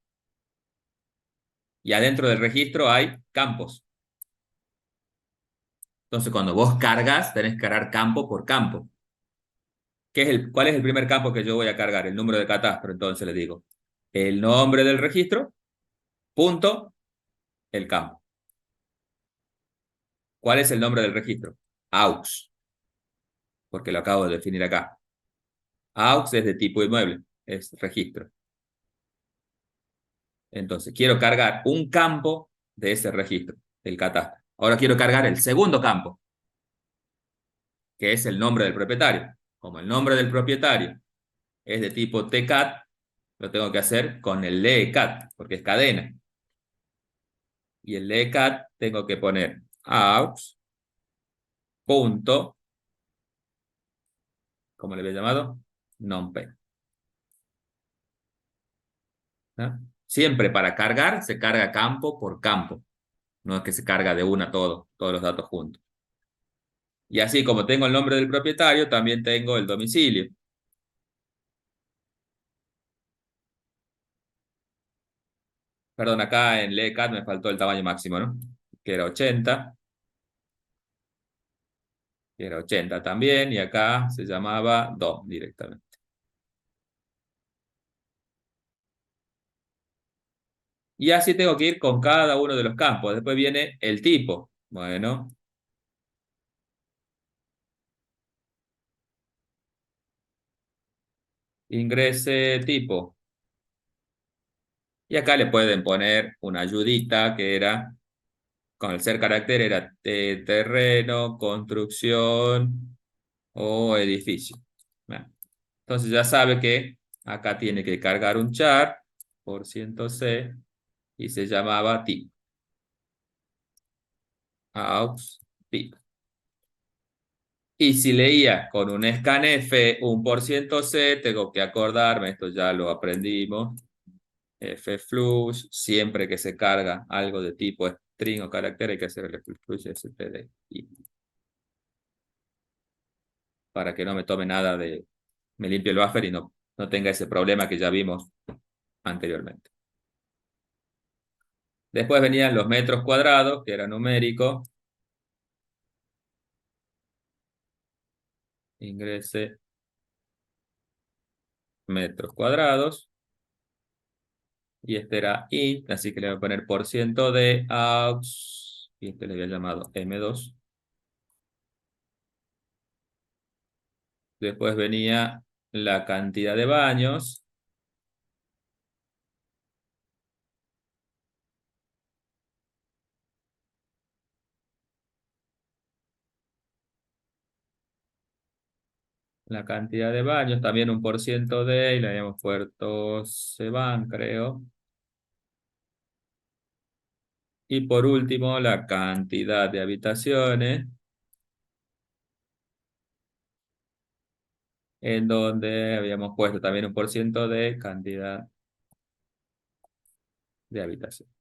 y adentro del registro hay campos. Entonces, cuando vos cargas, tenés que cargar campo por campo. ¿Cuál es el primer campo que yo voy a cargar? El número de catastro. Entonces le digo el nombre del registro, punto, el campo. ¿Cuál es el nombre del registro? Aux, porque lo acabo de definir acá. AUX es de tipo inmueble, es registro. Entonces, quiero cargar un campo de ese registro, el catastro. Ahora quiero cargar el segundo campo, que es el nombre del propietario. Como el nombre del propietario es de tipo TCAT, lo tengo que hacer con el LECAT, porque es cadena. Y el LECAT tengo que poner AUX, punto, ¿cómo le había llamado? NumPy. ¿No? Siempre para cargar se carga campo por campo. No es que se carga de una todos los datos juntos. Y así como tengo el nombre del propietario, también tengo el domicilio. Perdón, acá en LECAT me faltó el tamaño máximo, ¿no? Que era 80. Que era 80 también. Y acá se llamaba DOM directamente. Y así tengo que ir con cada uno de los campos. Después viene el tipo. Bueno, ingrese tipo. Y acá le pueden poner una ayudita que era, con el ser carácter era terreno, construcción o edificio. Bueno, entonces ya sabe que acá tiene que cargar un char por %C y se llamaba tipo. Aux tipo. Y si leía con un scanf un %C, tengo que acordarme, esto ya lo aprendimos, fflush, siempre que se carga algo de tipo string o carácter hay que hacer el flush std para que no me tome nada de, me limpie el buffer y no tenga ese problema que ya vimos anteriormente. Después venían los metros cuadrados, que era numérico. Ingrese metros cuadrados. Y este era int, así que le voy a poner %d aux. Y este le había llamado m2. Después venía la cantidad de baños. La cantidad de baños, también un %d, y le habíamos puesto se van, creo. Y por último, la cantidad de habitaciones, en donde habíamos puesto también un %d cantidad de habitaciones.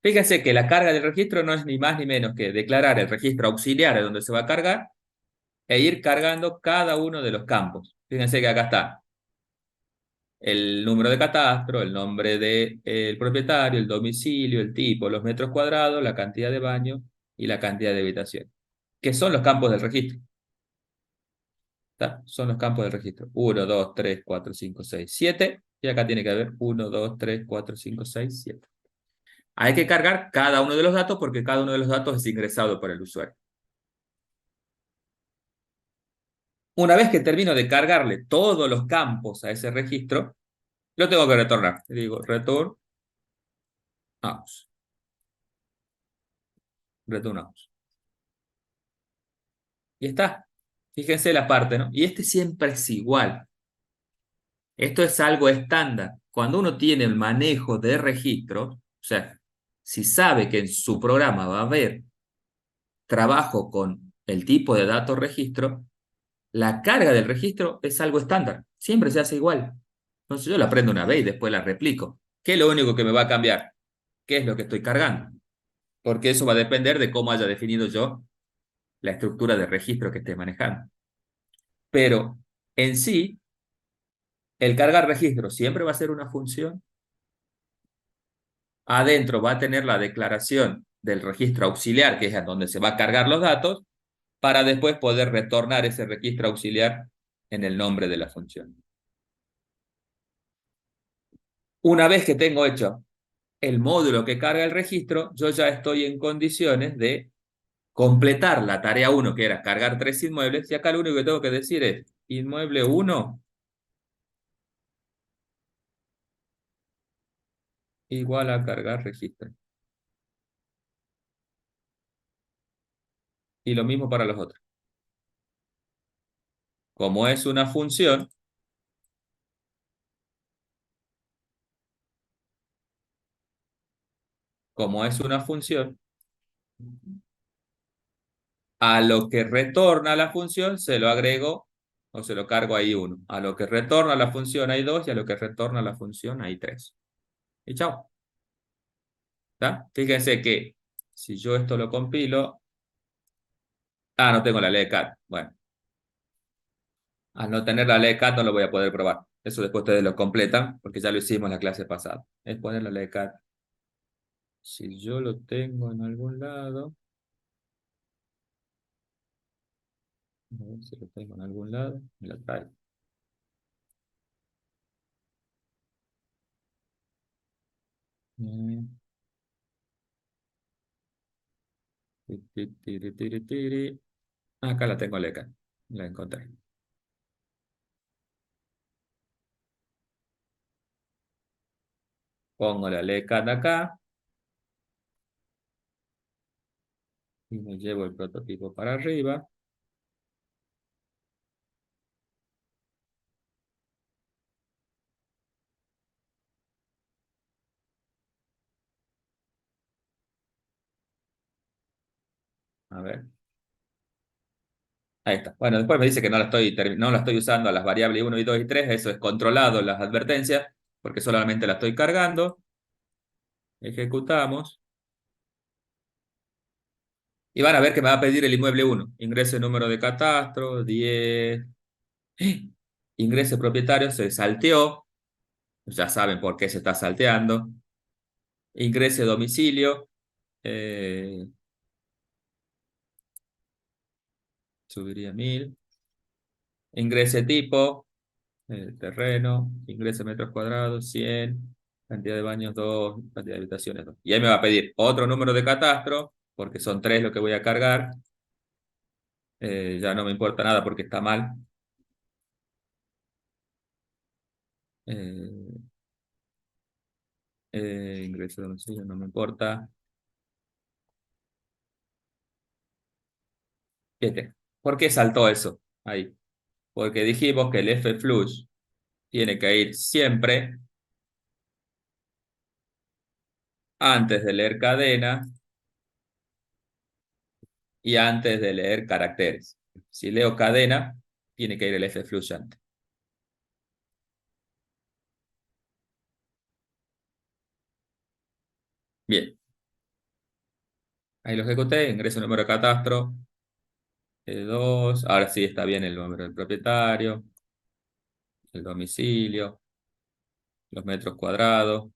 Fíjense que la carga del registro no es ni más ni menos que declarar el registro auxiliar de donde se va a cargar e ir cargando cada uno de los campos. Fíjense que acá está el número de catastro, el nombre del propietario, el domicilio, el tipo, los metros cuadrados, la cantidad de baños y la cantidad de habitación, que son los campos del registro. ¿Está? Son los campos del registro. 1, 2, 3, 4, 5, 6, 7. Y acá tiene que haber 1, 2, 3, 4, 5, 6, 7. Hay que cargar cada uno de los datos porque cada uno de los datos es ingresado por el usuario. Una vez que termino de cargarle todos los campos a ese registro, lo tengo que retornar. Le digo return aus. Return aus. Y está. Fíjense la parte, ¿no? Y este siempre es igual. Esto es algo estándar. Cuando uno tiene el manejo de registros, o sea, si sabe que en su programa va a haber trabajo con el tipo de datos registro, la carga del registro es algo estándar. Siempre se hace igual. Entonces yo la aprendo una vez y después la replico. ¿Qué es lo único que me va a cambiar? ¿Qué es lo que estoy cargando? Porque eso va a depender de cómo haya definido yo la estructura de registro que esté manejando. Pero en sí, el cargar registro siempre va a ser una función. Adentro va a tener la declaración del registro auxiliar, que es a donde se va a cargar los datos, para después poder retornar ese registro auxiliar en el nombre de la función. Una vez que tengo hecho el módulo que carga el registro, yo ya estoy en condiciones de completar la tarea 1, que era cargar 3 inmuebles, y acá lo único que tengo que decir es inmueble 1 igual a cargar registro. Y lo mismo para los otros. Como es una función, a lo que retorna la función se lo agrego o se lo cargo ahí 1. A lo que retorna la función hay 2 y a lo que retorna la función hay 3. Y chao. ¿Está? Fíjense que si yo esto lo compilo... Ah, no tengo la ley de cat. Bueno, al no tener la ley de cat no lo voy a poder probar. Eso después ustedes lo completan porque ya lo hicimos en la clase pasada. Es poner la ley de cat. Si yo lo tengo en algún lado... A ver si lo tengo en algún lado. Me lo traigo. Mm, tiri, tiri, tiri. Acá la tengo leca. La encontré. Pongo la leca de acá. Y me llevo el prototipo para arriba. A ver. Ahí está. Bueno, después me dice que no la estoy usando a las variables 1 y 2 y 3. Eso es controlado en las advertencias. Porque solamente la estoy cargando. Ejecutamos. Y van a ver que me va a pedir el inmueble 1. Ingrese número de catastro, 10. Ingrese propietario, se salteó. Ya saben por qué se está salteando. Ingrese domicilio. Subiría 1000. Ingrese tipo. Terreno. Ingrese metros cuadrados, 100. Cantidad de baños, 2. Cantidad de habitaciones, 2. Y ahí me va a pedir otro número de catastro, porque son 3 lo que voy a cargar. Ya no me importa nada porque está mal. Eh, ingreso de domicilio, no me importa. Fíjate, ¿por qué saltó eso? Ahí. Porque dijimos que el flush tiene que ir siempre antes de leer cadena y antes de leer caracteres. Si leo cadena, tiene que ir el flush antes. Bien. Ahí lo ejecuté, ingreso número de catastro, 2. Ahora sí está bien el número del propietario, el domicilio, los metros cuadrados.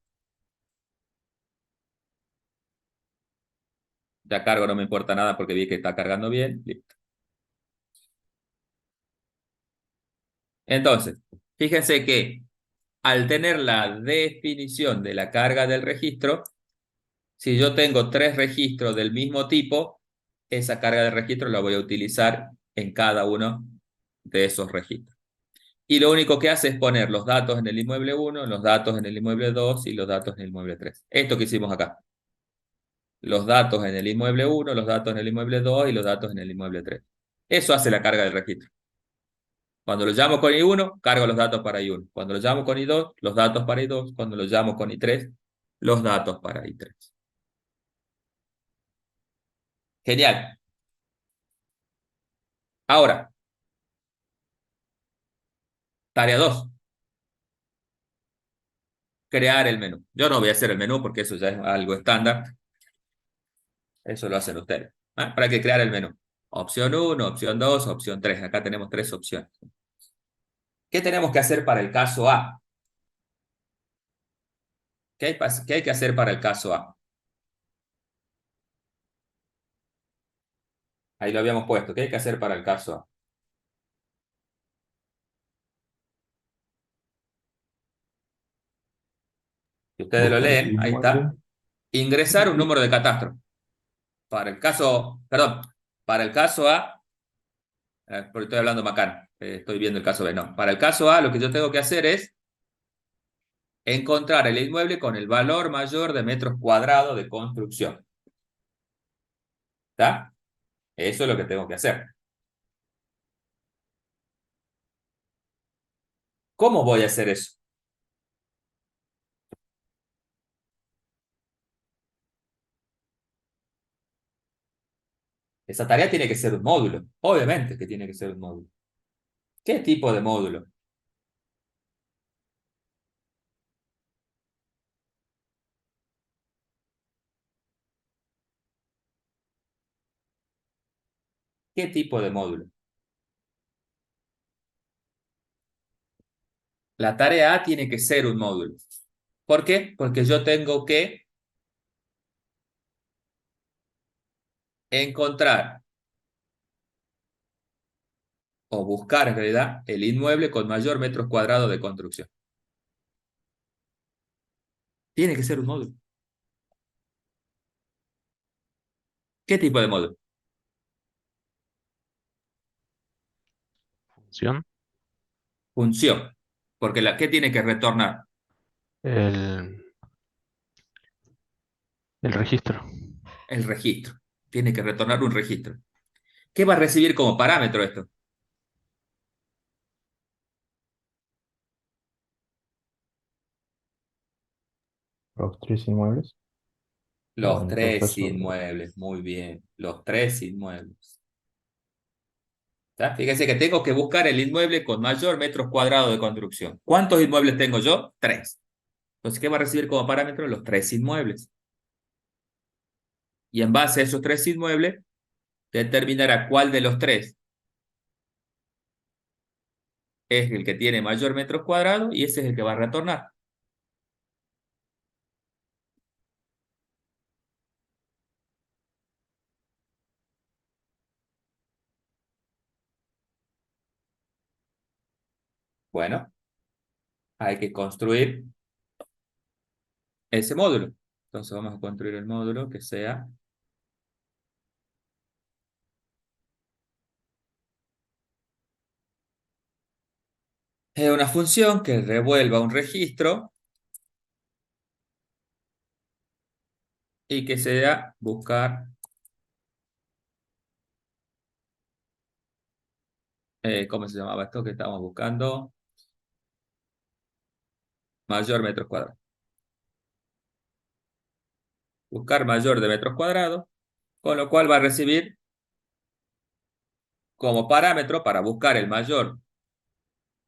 Ya cargo, no me importa nada porque vi que está cargando bien. Listo. Entonces, fíjense que al tener la definición de la carga del registro, si yo tengo 3 registros del mismo tipo, esa carga de registro la voy a utilizar en cada uno de esos registros. Y lo único que hace es poner los datos en el inmueble 1, los datos en el inmueble 2 y los datos en el inmueble 3. Esto que hicimos acá. Los datos en el inmueble 1, los datos en el inmueble 2 y los datos en el inmueble 3. Eso hace la carga del registro. Cuando lo llamo con I1, cargo los datos para I1. Cuando lo llamo con I2, los datos para I2. Cuando lo llamo con I3, los datos para I3. Genial. Ahora, tarea 2. Crear el menú. Yo no voy a hacer el menú porque eso ya es algo estándar. Eso lo hacen ustedes. Para que crear el menú. Opción 1, opción 2, opción 3. Acá tenemos 3 opciones. ¿Qué tenemos que hacer para el caso A? ¿Qué hay que hacer para el caso A? Ahí lo habíamos puesto. ¿Qué hay que hacer para el caso A? Si ustedes lo Buscar el leen, ahí inmueble. está. Ingresar un número de catastro. Para el caso, perdón, para el caso A, porque estoy hablando macano, estoy viendo el caso B, no. Para el caso A, lo que yo tengo que hacer es Encontrar el inmueble con el valor mayor de metros cuadrados de construcción. ¿Está? Eso es lo que tengo que hacer. ¿Cómo voy a hacer eso? Esa tarea tiene que ser un módulo. Obviamente que tiene que ser un módulo. ¿Qué tipo de módulo? ¿Qué tipo de módulo? La tarea A tiene que ser un módulo. ¿Por qué? Porque yo tengo que encontrar o buscar en realidad el inmueble con mayor metros cuadrados de construcción. Tiene que ser un módulo. ¿Qué tipo de módulo? Función. Función. Porque ¿qué tiene que retornar? El, el registro. El registro. Tiene que retornar un registro. ¿Qué va a recibir como parámetro esto? Los tres inmuebles. Los En todo tres caso, inmuebles. Muy bien. Los tres inmuebles. ¿Está? Fíjense que tengo que buscar el inmueble con mayor metros cuadrados de construcción. ¿Cuántos inmuebles tengo yo? Tres. Entonces, ¿qué va a recibir como parámetro? Los tres inmuebles. Y en base a esos tres inmuebles, determinará cuál de los tres es el que tiene mayor metros cuadrados y ese es el que va a retornar. Bueno, hay que construir ese módulo. Entonces vamos a construir el módulo que sea una función que revuelva un registro y que sea buscar, ¿cómo se llamaba esto que estamos buscando? Mayor metros cuadrados. Buscar mayor de metros cuadrados, con lo cual va a recibir como parámetro para buscar el mayor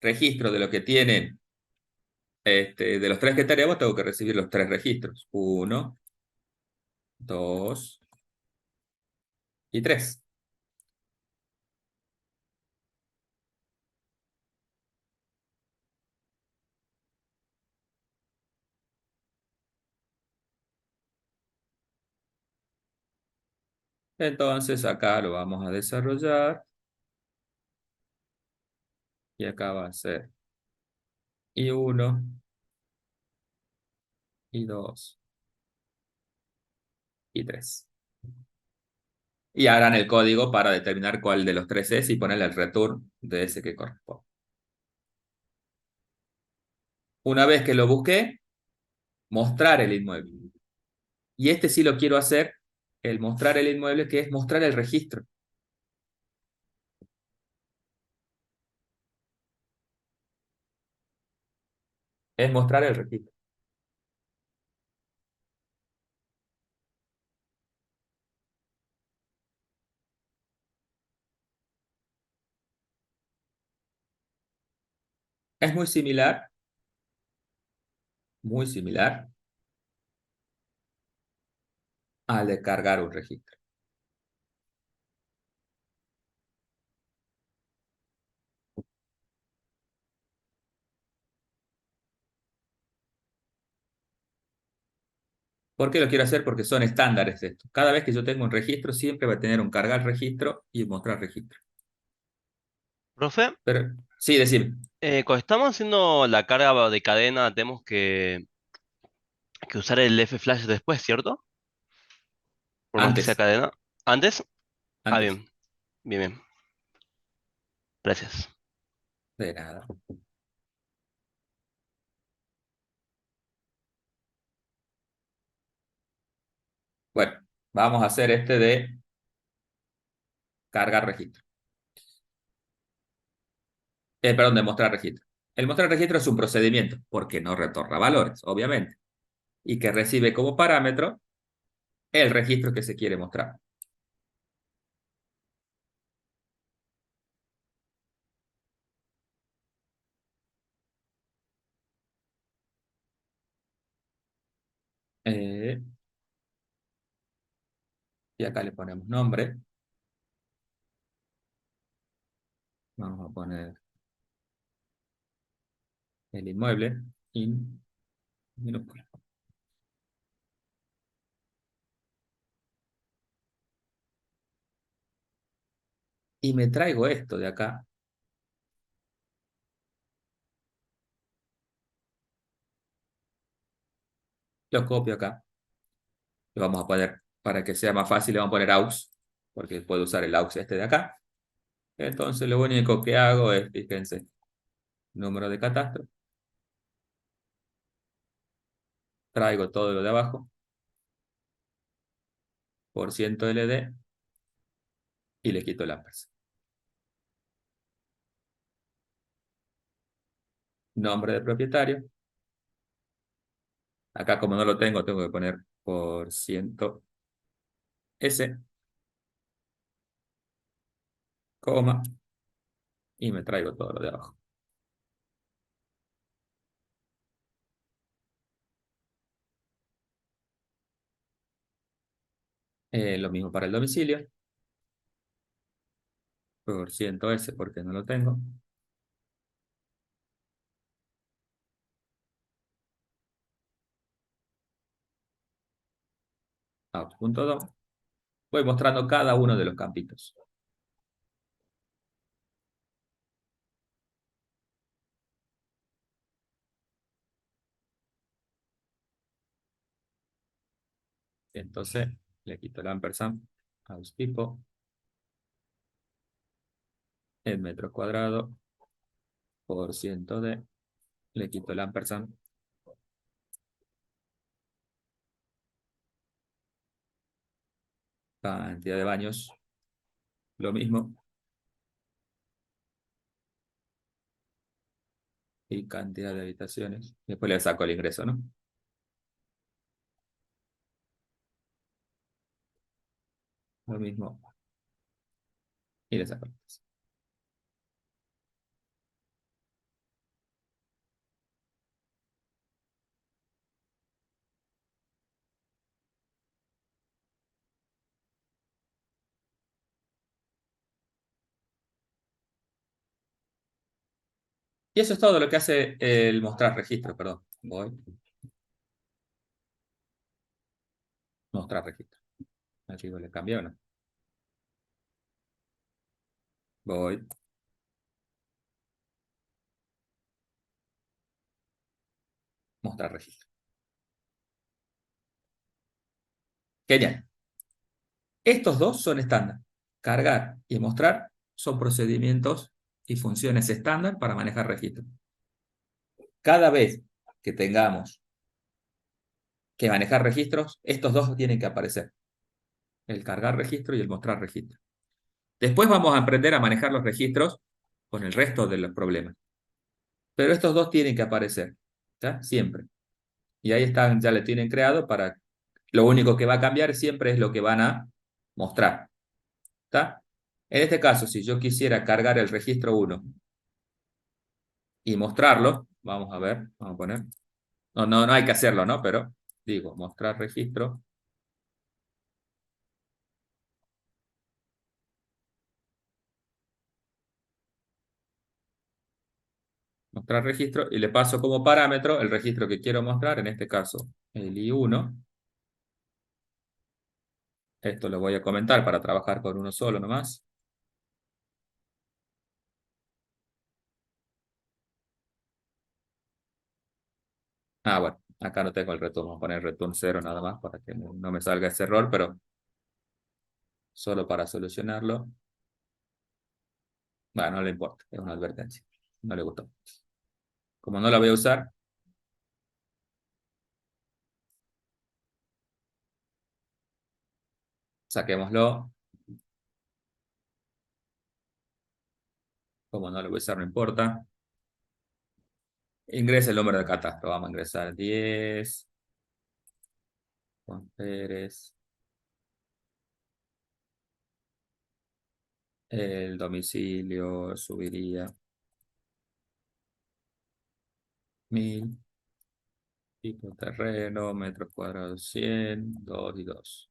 registro de lo que tienen, de los tres que tenemos, tengo que recibir los tres registros. 1, 2 y 3. Entonces acá lo vamos a desarrollar y acá va a ser I1, I2 y 3. Y harán el código para determinar cuál de los tres es y ponerle el return de ese que corresponde. Una vez que lo busqué, mostrar el inmueble. Y este sí lo quiero hacer, el mostrar el inmueble, que es mostrar el registro. Es mostrar el registro. Es muy similar al de cargar un registro. ¿Por qué lo quiero hacer? Porque son estándares de esto. Cada vez que yo tengo un registro, siempre va a tener un cargar registro y un mostrar registro. Profe, Pero, sí, decime. cuando estamos haciendo la carga de cadena, tenemos que usar el F-Flash después, ¿cierto? Por más que sea Antes, cadena. ¿Antes? Ah, antes. bien, bien, bien. Gracias. De nada. Bueno, vamos a hacer este de cargar registro. Perdón, de mostrar registro. El mostrar registro es un procedimiento, porque no retorna valores, obviamente, y que recibe como parámetro el registro que se quiere mostrar. Eh, y acá le ponemos nombre. Vamos a poner el inmueble in minúscula. Y me traigo esto de acá, lo copio acá. Lo vamos a poner, para que sea más fácil, le vamos a poner aux, porque puedo usar el aux este de acá. Entonces lo único que hago es, fíjense, número de catastro. Traigo todo lo de abajo, por ciento LD, y le quito el ampersand. Nombre de propietario. Acá como no lo tengo, tengo que poner por ciento S, coma, y me traigo todo lo de abajo. Lo mismo para el domicilio. Por ciento S, porque no lo tengo. Out.do. Voy mostrando cada uno de los campitos. Entonces, le quito el ampersand a los tipos. En metros cuadrados por ciento de, le quito el ampersand. Cantidad de baños, lo mismo. Y cantidad de habitaciones. Después le saco el ingreso, ¿no? Lo mismo. Y le saco el ingreso. Y eso es todo lo que hace el mostrar registro, perdón. Voy. Mostrar registro. Aquí le cambié o no. Voy. Mostrar registro. Genial. Estos dos son estándar. Cargar y mostrar son procedimientos y funciones estándar para manejar registro. Cada vez que tengamos que manejar registros, estos dos tienen que aparecer. El cargar registro y el mostrar registro. Después vamos a aprender a manejar los registros con el resto de los problemas. Pero estos dos tienen que aparecer, ¿ya? Siempre. Y ahí están, ya le tienen creado para... Lo único que va a cambiar siempre es lo que van a mostrar, ¿está? En este caso, si yo quisiera cargar el registro 1 y mostrarlo, vamos a ver, vamos a poner... No hay que hacerlo, ¿no? Pero digo, mostrar registro. Mostrar registro y le paso como parámetro el registro que quiero mostrar, en este caso el I1. Esto lo voy a comentar para trabajar con uno solo nomás. Bueno, acá no tengo el return, vamos a poner return 0 nada más para que no me salga ese error, pero solo para solucionarlo. Bueno, no le importa, es una advertencia. No le gustó. Como no la voy a usar, Saquémoslo. Como no lo voy a usar, no importa. Ingresa el número de catastro. Vamos a ingresar 10. Juan Pérez. El domicilio subiría 1000. Tipo terreno, metros cuadrados 100, 2 y 2.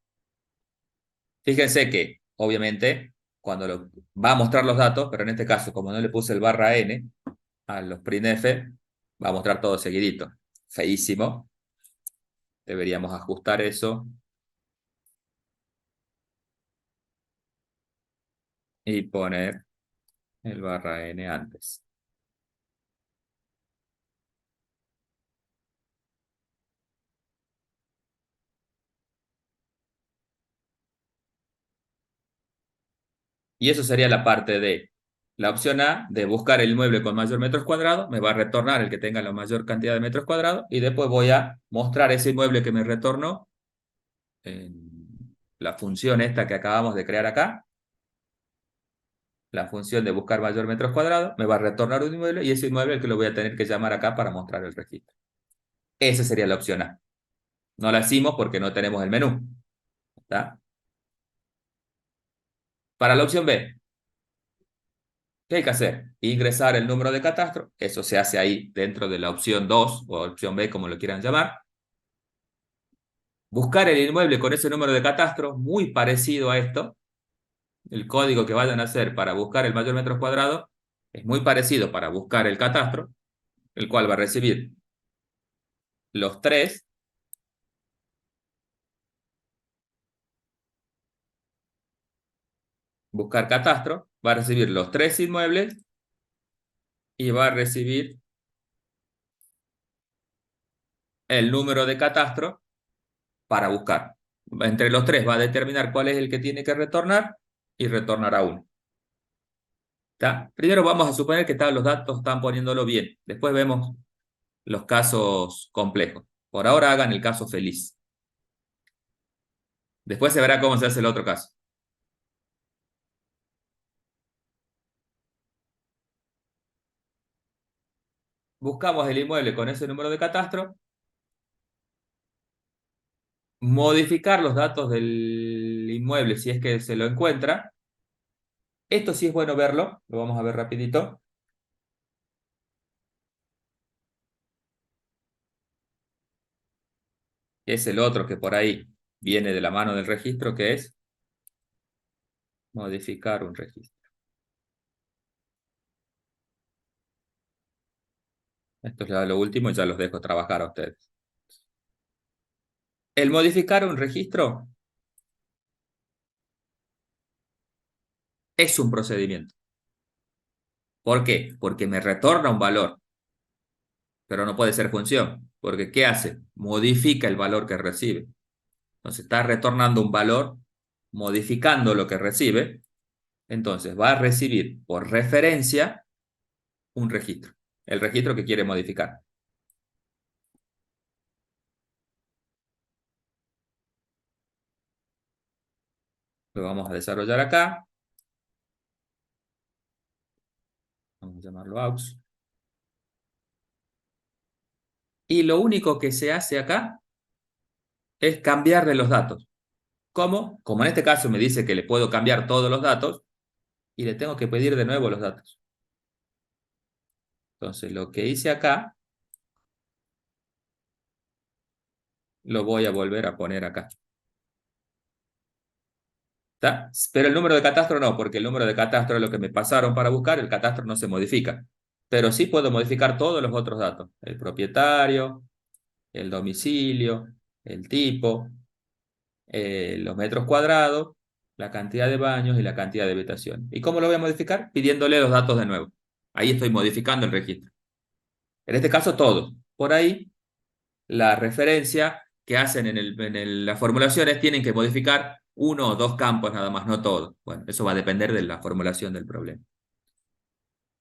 Fíjense que, obviamente, va a mostrar los datos, pero en este caso, como no le puse el barra N a los printf, va a mostrar todo seguidito. Feísimo. Deberíamos ajustar eso y poner el barra N antes. Y eso sería la parte de la opción A, de buscar el inmueble con mayor metros cuadrados. Me va a retornar el que tenga la mayor cantidad de metros cuadrados. Y después voy a mostrar ese inmueble que me retornó en la función esta que acabamos de crear acá. La función de buscar mayor metros cuadrados. Me va a retornar un inmueble y ese inmueble es el que lo voy a tener que llamar acá para mostrar el registro. Esa sería la opción A. No la hicimos porque no tenemos el menú. ¿Está? Para la opción B, ¿qué hay que hacer? Ingresar el número de catastro. Eso se hace ahí dentro de la opción 2 o opción B, como lo quieran llamar. Buscar el inmueble con ese número de catastro, muy parecido a esto. El código que vayan a hacer para buscar el mayor metros cuadrados es muy parecido para buscar el catastro, el cual va a recibir los tres. Buscar catastro, va a recibir los tres inmuebles y va a recibir el número de catastro para buscar. Entre los tres va a determinar cuál es el que tiene que retornar y retornará uno. ¿Está? Primero vamos a suponer que los datos están poniéndolo bien. Después vemos los casos complejos. Por ahora hagan el caso feliz. Después se verá cómo se hace el otro caso. Buscamos el inmueble con ese número de catastro. Modificar los datos del inmueble si es que se lo encuentra. Esto sí es bueno verlo. Lo vamos a ver rapidito. Es el otro que por ahí viene de la mano del registro, que es modificar un registro. Esto es lo último y ya los dejo trabajar a ustedes. El modificar un registro es un procedimiento. ¿Por qué? Porque me retorna un valor, pero no puede ser función. Porque ¿qué hace? Modifica el valor que recibe. Entonces está retornando un valor, modificando lo que recibe. Entonces va a recibir por referencia un registro. El registro que quiere modificar. Lo vamos a desarrollar acá. Vamos a llamarlo aux. Y lo único que se hace acá es cambiarle los datos. ¿Cómo? Como en este caso me dice que le puedo cambiar todos los datos y le tengo que pedir de nuevo los datos. Entonces lo que hice acá lo voy a volver a poner acá. ¿Está? Pero el número de catastro no, porque el número de catastro es lo que me pasaron para buscar, el catastro no se modifica. Pero sí puedo modificar todos los otros datos. El propietario, el domicilio, el tipo, los metros cuadrados, la cantidad de baños y la cantidad de habitación. ¿Y cómo lo voy a modificar? Pidiéndole los datos de nuevo. Ahí estoy modificando el registro. En este caso todos. Por ahí la referencia que hacen en las formulaciones tienen que modificar uno o dos campos nada más, no todo. Bueno, eso va a depender de la formulación del problema.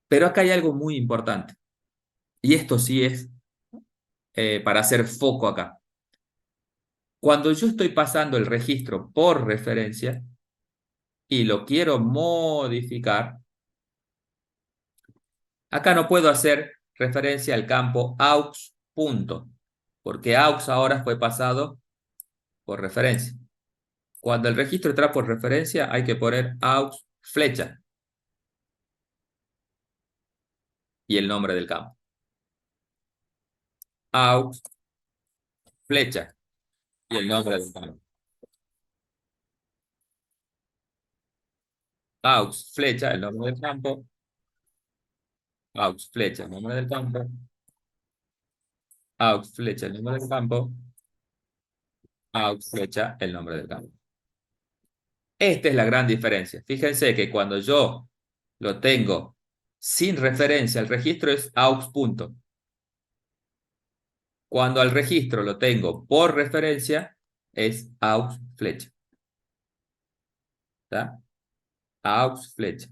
Pero acá hay algo muy importante. Y esto sí es para hacer foco acá. Cuando yo estoy pasando el registro por referencia y lo quiero modificar, acá no puedo hacer referencia al campo aux punto, porque aux ahora fue pasado por referencia. Cuando el registro entra por referencia, hay que poner aux flecha y el nombre del campo. Aux flecha y el nombre del campo. Aux flecha, el nombre del campo. Aux flecha, el nombre del campo. Aux flecha, el nombre del campo. Aux flecha, el nombre del campo. Esta es la gran diferencia. Fíjense que cuando yo lo tengo sin referencia al registro es aux punto. Cuando al registro lo tengo por referencia es aux flecha. ¿Está? Aux flecha.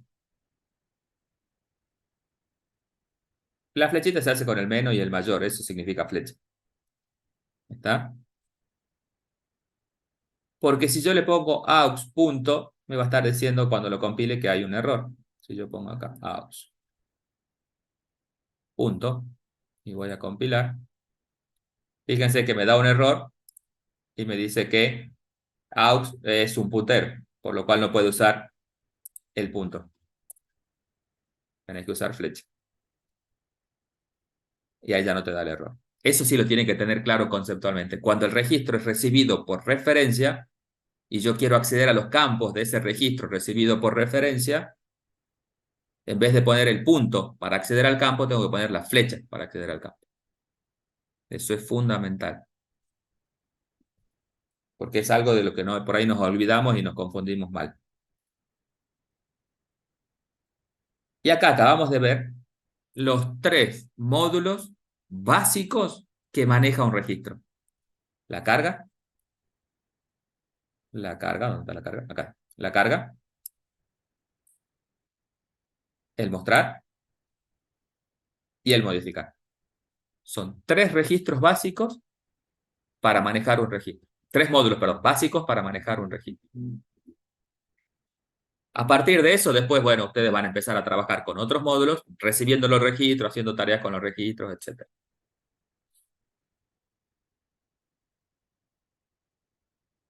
La flechita se hace con el menos y el mayor, eso significa flecha. ¿Está? Porque si yo le pongo aux punto, me va a estar diciendo cuando lo compile que hay un error. Si yo pongo acá aux punto y voy a compilar, fíjense que me da un error y me dice que aux es un puntero, por lo cual no puede usar el punto. Tenés que usar flecha. Y ahí ya no te da el error. Eso sí lo tienen que tener claro conceptualmente. Cuando el registro es recibido por referencia y yo quiero acceder a los campos de ese registro recibido por referencia, en vez de poner el punto para acceder al campo, tengo que poner la flecha para acceder al campo. Eso es fundamental. Porque es algo de lo que no, por ahí nos olvidamos y nos confundimos mal. Y acá acabamos de ver los 3 módulos básicos que maneja un registro. La carga. La carga, ¿dónde está la carga? Acá. La carga. El mostrar. Y el modificar. Son 3 registros básicos para manejar un registro. 3 módulos, perdón, básicos para manejar un registro. A partir de eso, después, bueno, ustedes van a empezar a trabajar con otros módulos, recibiendo los registros, haciendo tareas con los registros, etc.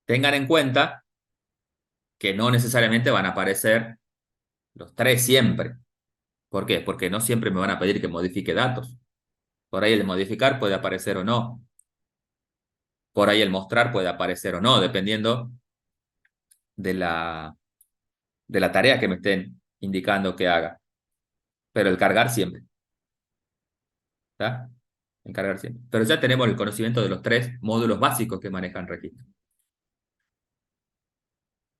Tengan en cuenta que no necesariamente van a aparecer los 3 siempre. ¿Por qué? Porque no siempre me van a pedir que modifique datos. Por ahí el modificar puede aparecer o no. Por ahí el mostrar puede aparecer o no, dependiendo de la tarea que me estén indicando que haga. Pero el cargar siempre. ¿Está? El cargar siempre. Pero ya tenemos el conocimiento de los 3 módulos básicos que manejan registro.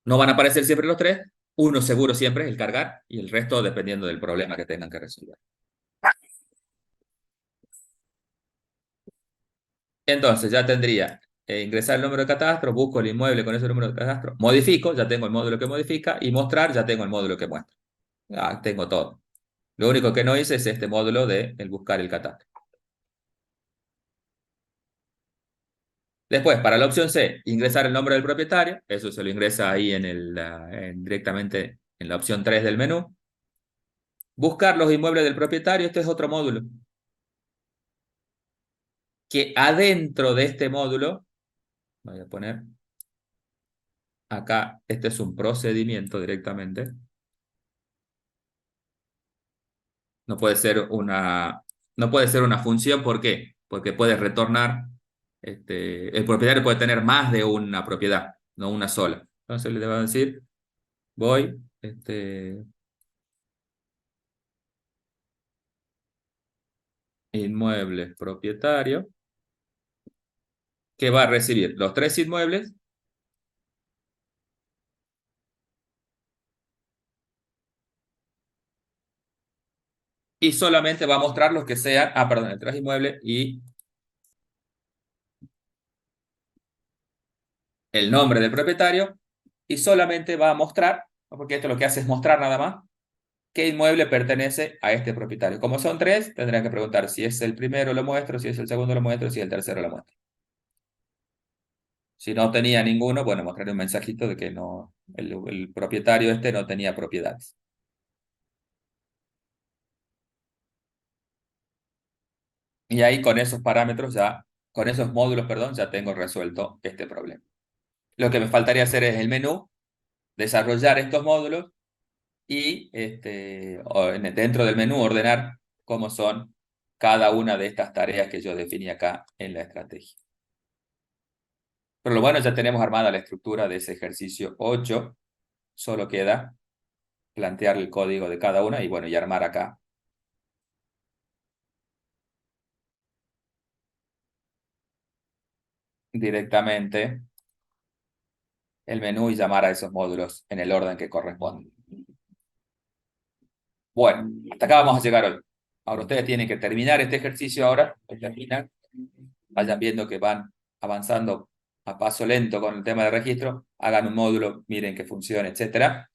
No van a aparecer siempre los 3. Uno seguro siempre es el cargar y el resto dependiendo del problema que tengan que resolver. Entonces ya tendría ingresar el número de catastro, busco el inmueble con ese número de catastro, modifico, ya tengo el módulo que modifica, y mostrar, ya tengo el módulo que muestra. Tengo todo. Lo único que no hice es este módulo de el buscar el catastro. Después, para la opción C, ingresar el nombre del propietario. Eso se lo ingresa ahí directamente en la opción 3 del menú. Buscar los inmuebles del propietario. Este es otro módulo. Que adentro de este módulo, voy a poner acá, este es un procedimiento directamente. No puede ser una función. ¿Por qué? Porque puede retornar, el propietario puede tener más de una propiedad, no una sola. Entonces le debo decir, voy, inmueble propietario, que va a recibir los 3 inmuebles y solamente va a mostrar los que sean, perdón, el 3 inmuebles y el nombre del propietario, y solamente va a mostrar, porque esto lo que hace es mostrar nada más, qué inmueble pertenece a este propietario. Como son 3, tendrán que preguntar si es el primero lo muestro, si es el segundo lo muestro, si es el tercero lo muestro. Si no tenía ninguno, bueno, mostraré un mensajito de que no, el propietario este no tenía propiedades. Y ahí con esos parámetros ya, con esos módulos, perdón, ya tengo resuelto este problema. Lo que me faltaría hacer es el menú, desarrollar estos módulos y dentro del menú ordenar cómo son cada una de estas tareas que yo definí acá en la estrategia. Pero lo bueno, ya tenemos armada la estructura de ese ejercicio 8. Solo queda plantear el código de cada una y bueno, y armar acá directamente el menú y llamar a esos módulos en el orden que corresponde. Bueno, hasta acá vamos a llegar hoy. Ahora ustedes tienen que terminar este ejercicio ahora, lo terminan, vayan viendo que van avanzando a paso lento con el tema de registro, hagan un módulo, miren que funciona, etcétera,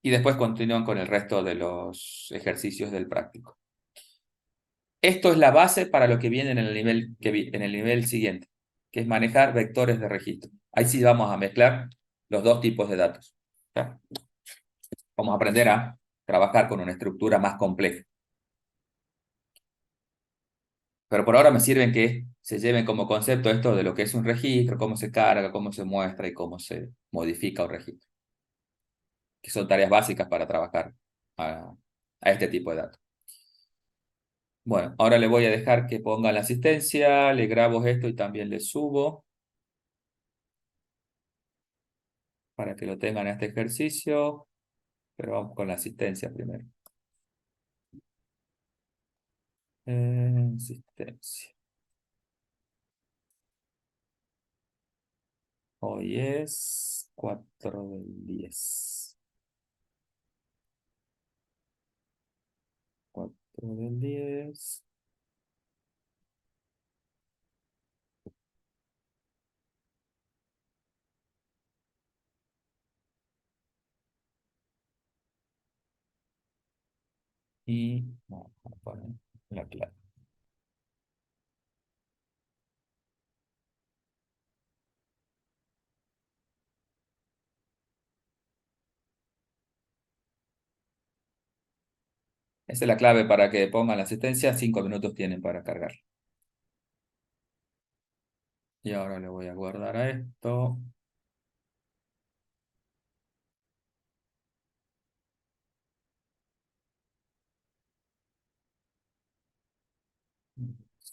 y después continúan con el resto de los ejercicios del práctico. Esto es la base para lo que viene en el nivel, en el nivel siguiente, que es manejar vectores de registro. Ahí sí vamos a mezclar los dos tipos de datos. ¿Está? Vamos a aprender a trabajar con una estructura más compleja. Pero por ahora me sirven que se lleven como concepto esto de lo que es un registro, cómo se carga, cómo se muestra y cómo se modifica un registro. Que son tareas básicas para trabajar a este tipo de datos. Bueno, ahora le voy a dejar que ponga la asistencia, le grabo esto y también le subo para que lo tengan este ejercicio, pero vamos con la asistencia primero. Asistencia. Hoy es 4/10. 4/10. Y vamos a poner la clave. Esa es la clave para que pongan la asistencia. 5 minutos tienen para cargar. Y ahora le voy a guardar a esto.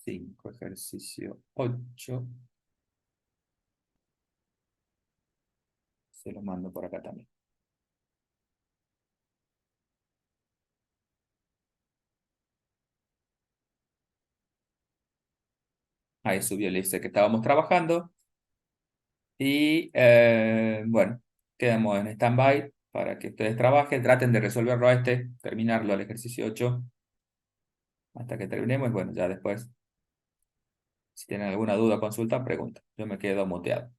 Cinco, ejercicio 8. Se lo mando por acá también. Ahí subió el liste que estábamos trabajando. Y bueno, quedamos en stand-by para que ustedes trabajen. Traten de resolverlo terminarlo al ejercicio 8 hasta que terminemos. Y bueno, ya después, si tienen alguna duda o consulta, pregunta. Yo me quedo muteado.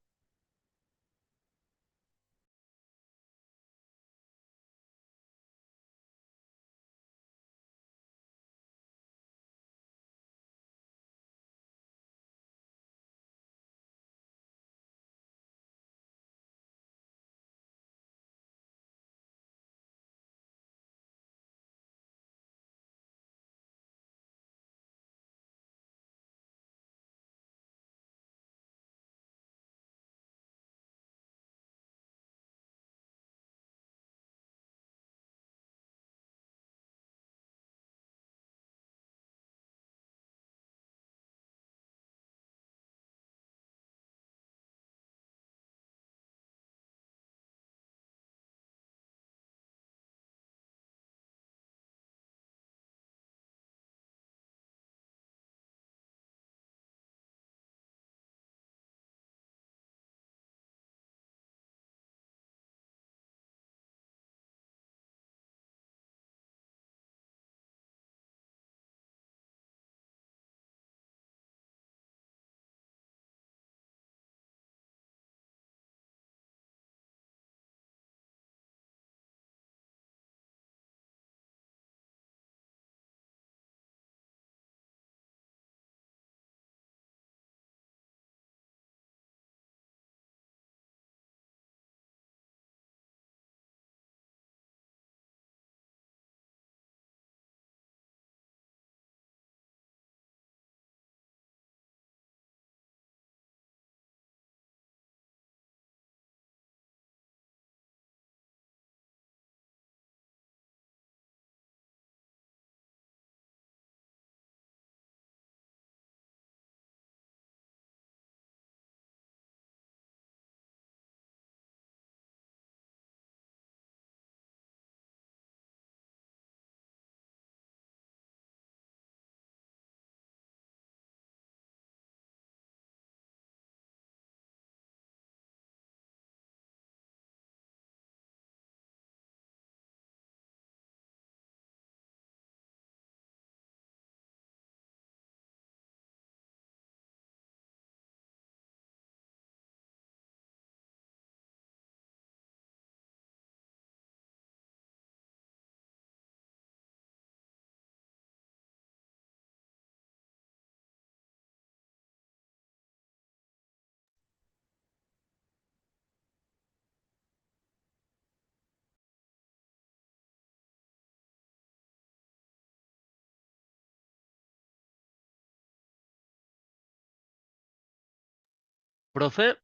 Profe,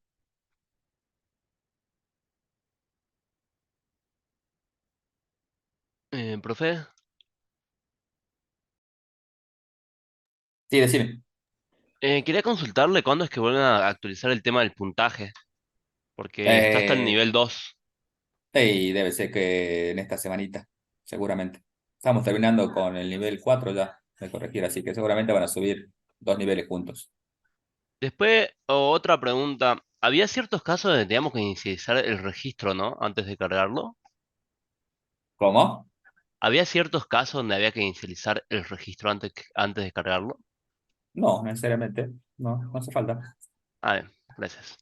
profe, Sí, decime. quería consultarle cuándo es que vuelven a actualizar el tema del puntaje, porque está hasta el Eh, nivel 2. y debe ser que en esta semanita, seguramente. Estamos terminando con el nivel 4 ya de corregir, así que seguramente van a subir 2 niveles juntos. Después, otra pregunta. Había ciertos casos donde teníamos que inicializar el registro, ¿no? Antes de cargarlo. ¿Cómo? Había ciertos casos donde había que inicializar el registro antes de cargarlo. No, necesariamente. No, no hace falta. Ah, bien, gracias.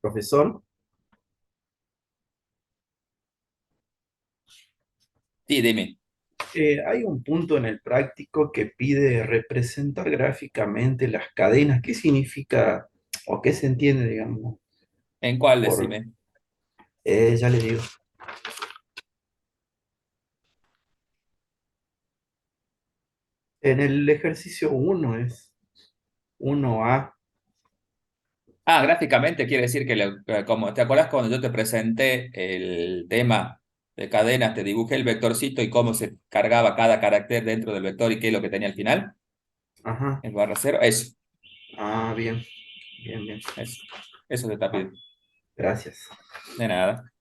Profesor, Sí, dime. hay un punto en el práctico que pide representar gráficamente las cadenas. ¿Qué significa o qué se entiende, digamos, ¿En cuál por, decime? ya le digo, en el ejercicio uno es 1A. Ah, gráficamente quiere decir que, como, ¿te acuerdas cuando yo te presenté el tema de cadenas, te dibujé el vectorcito y cómo se cargaba cada carácter dentro del vector y qué es lo que tenía al final? Ajá. El barra cero, Ah, bien, bien, bien. eso, eso te está Ah, pidiendo. gracias. De nada.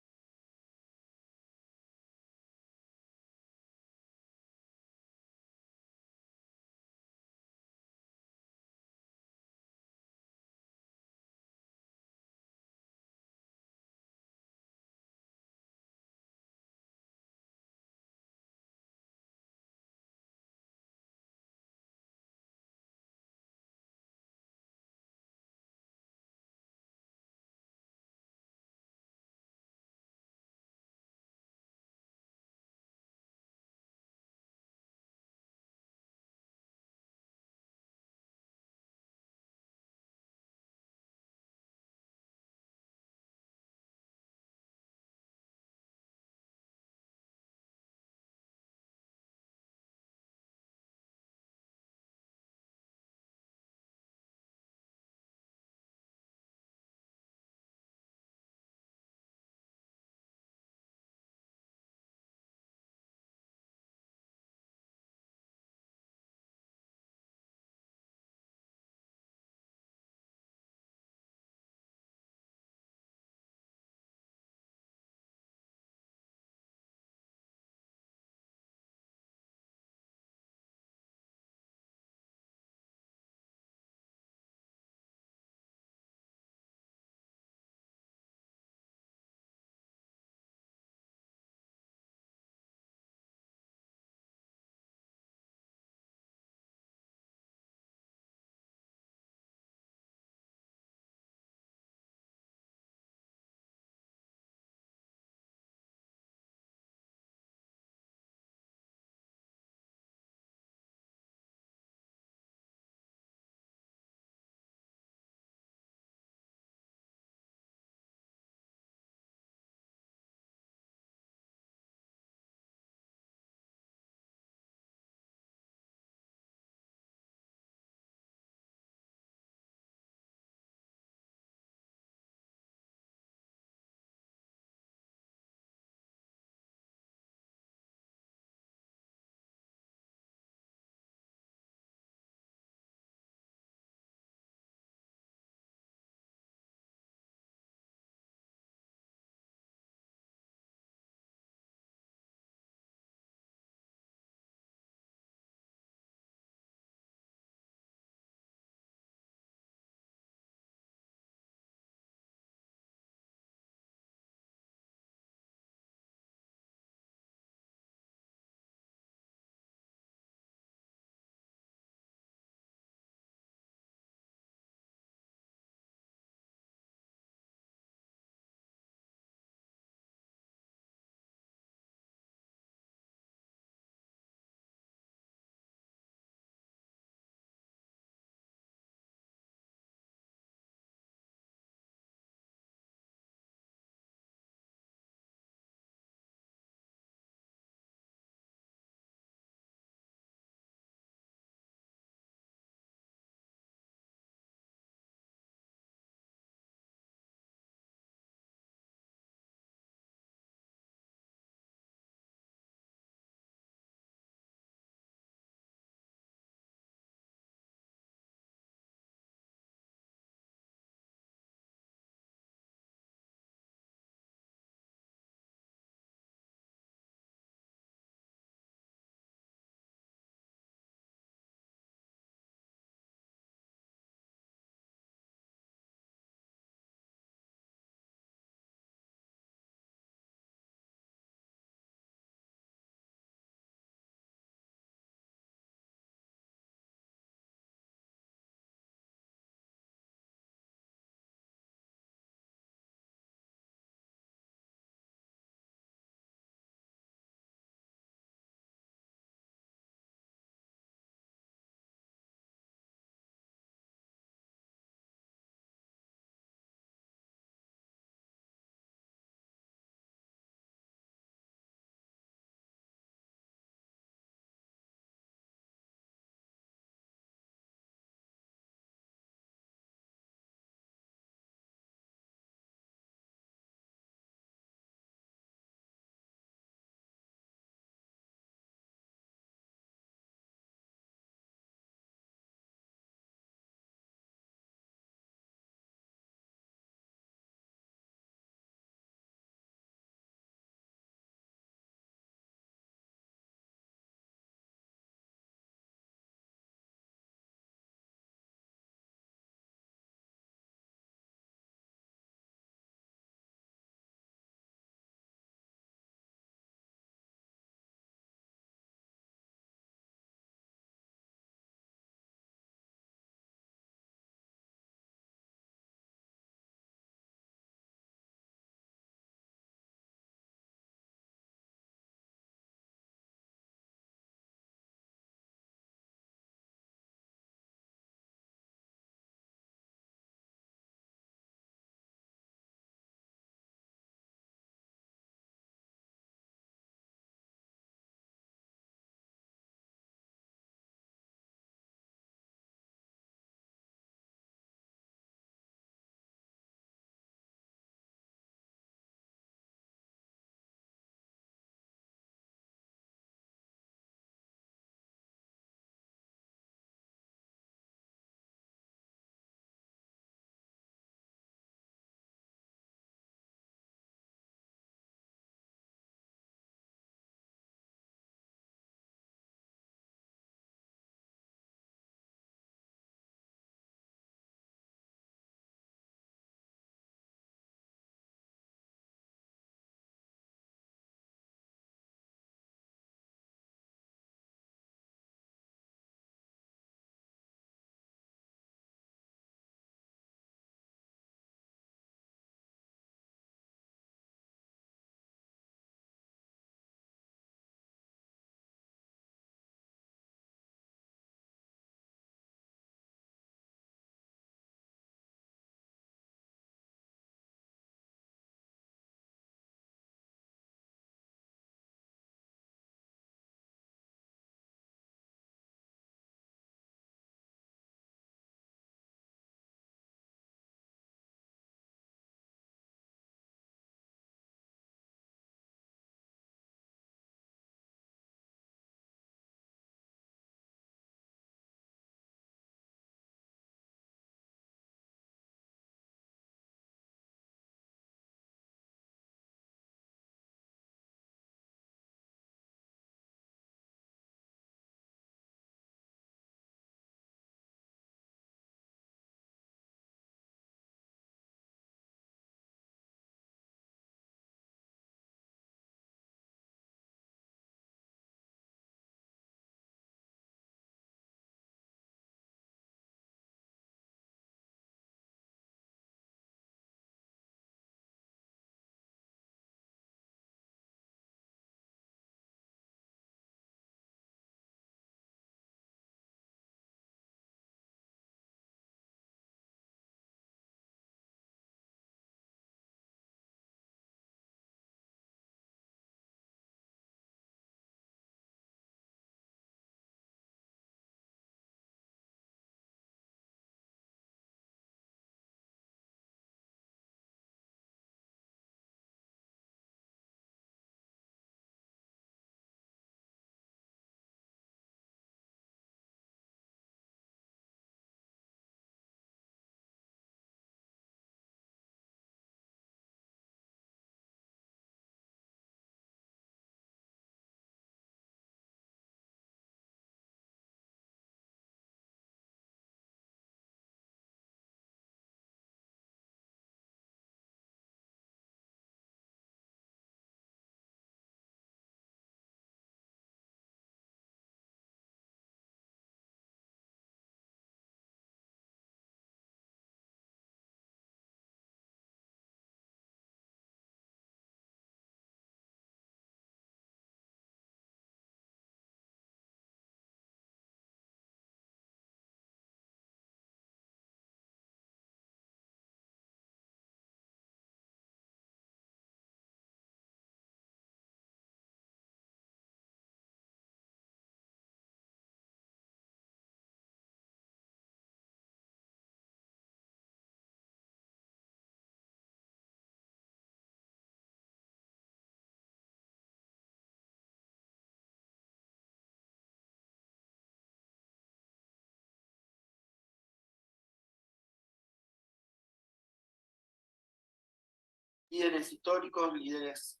líderes históricos, líderes,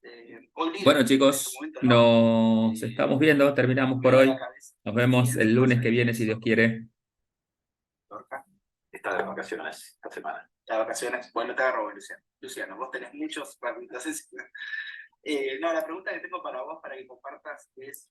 o líderes Bueno, en su chicos, momento, ¿no? nos estamos viendo, terminamos por Me da hoy. la cabeza. Nos vemos el lunes que viene, si Dios quiere. Lorca está de vacaciones esta semana. Está de vacaciones. Bueno, te agarro, Luciano. Luciano, vos tenés muchos entonces. No, la pregunta que tengo para vos, para que compartas, es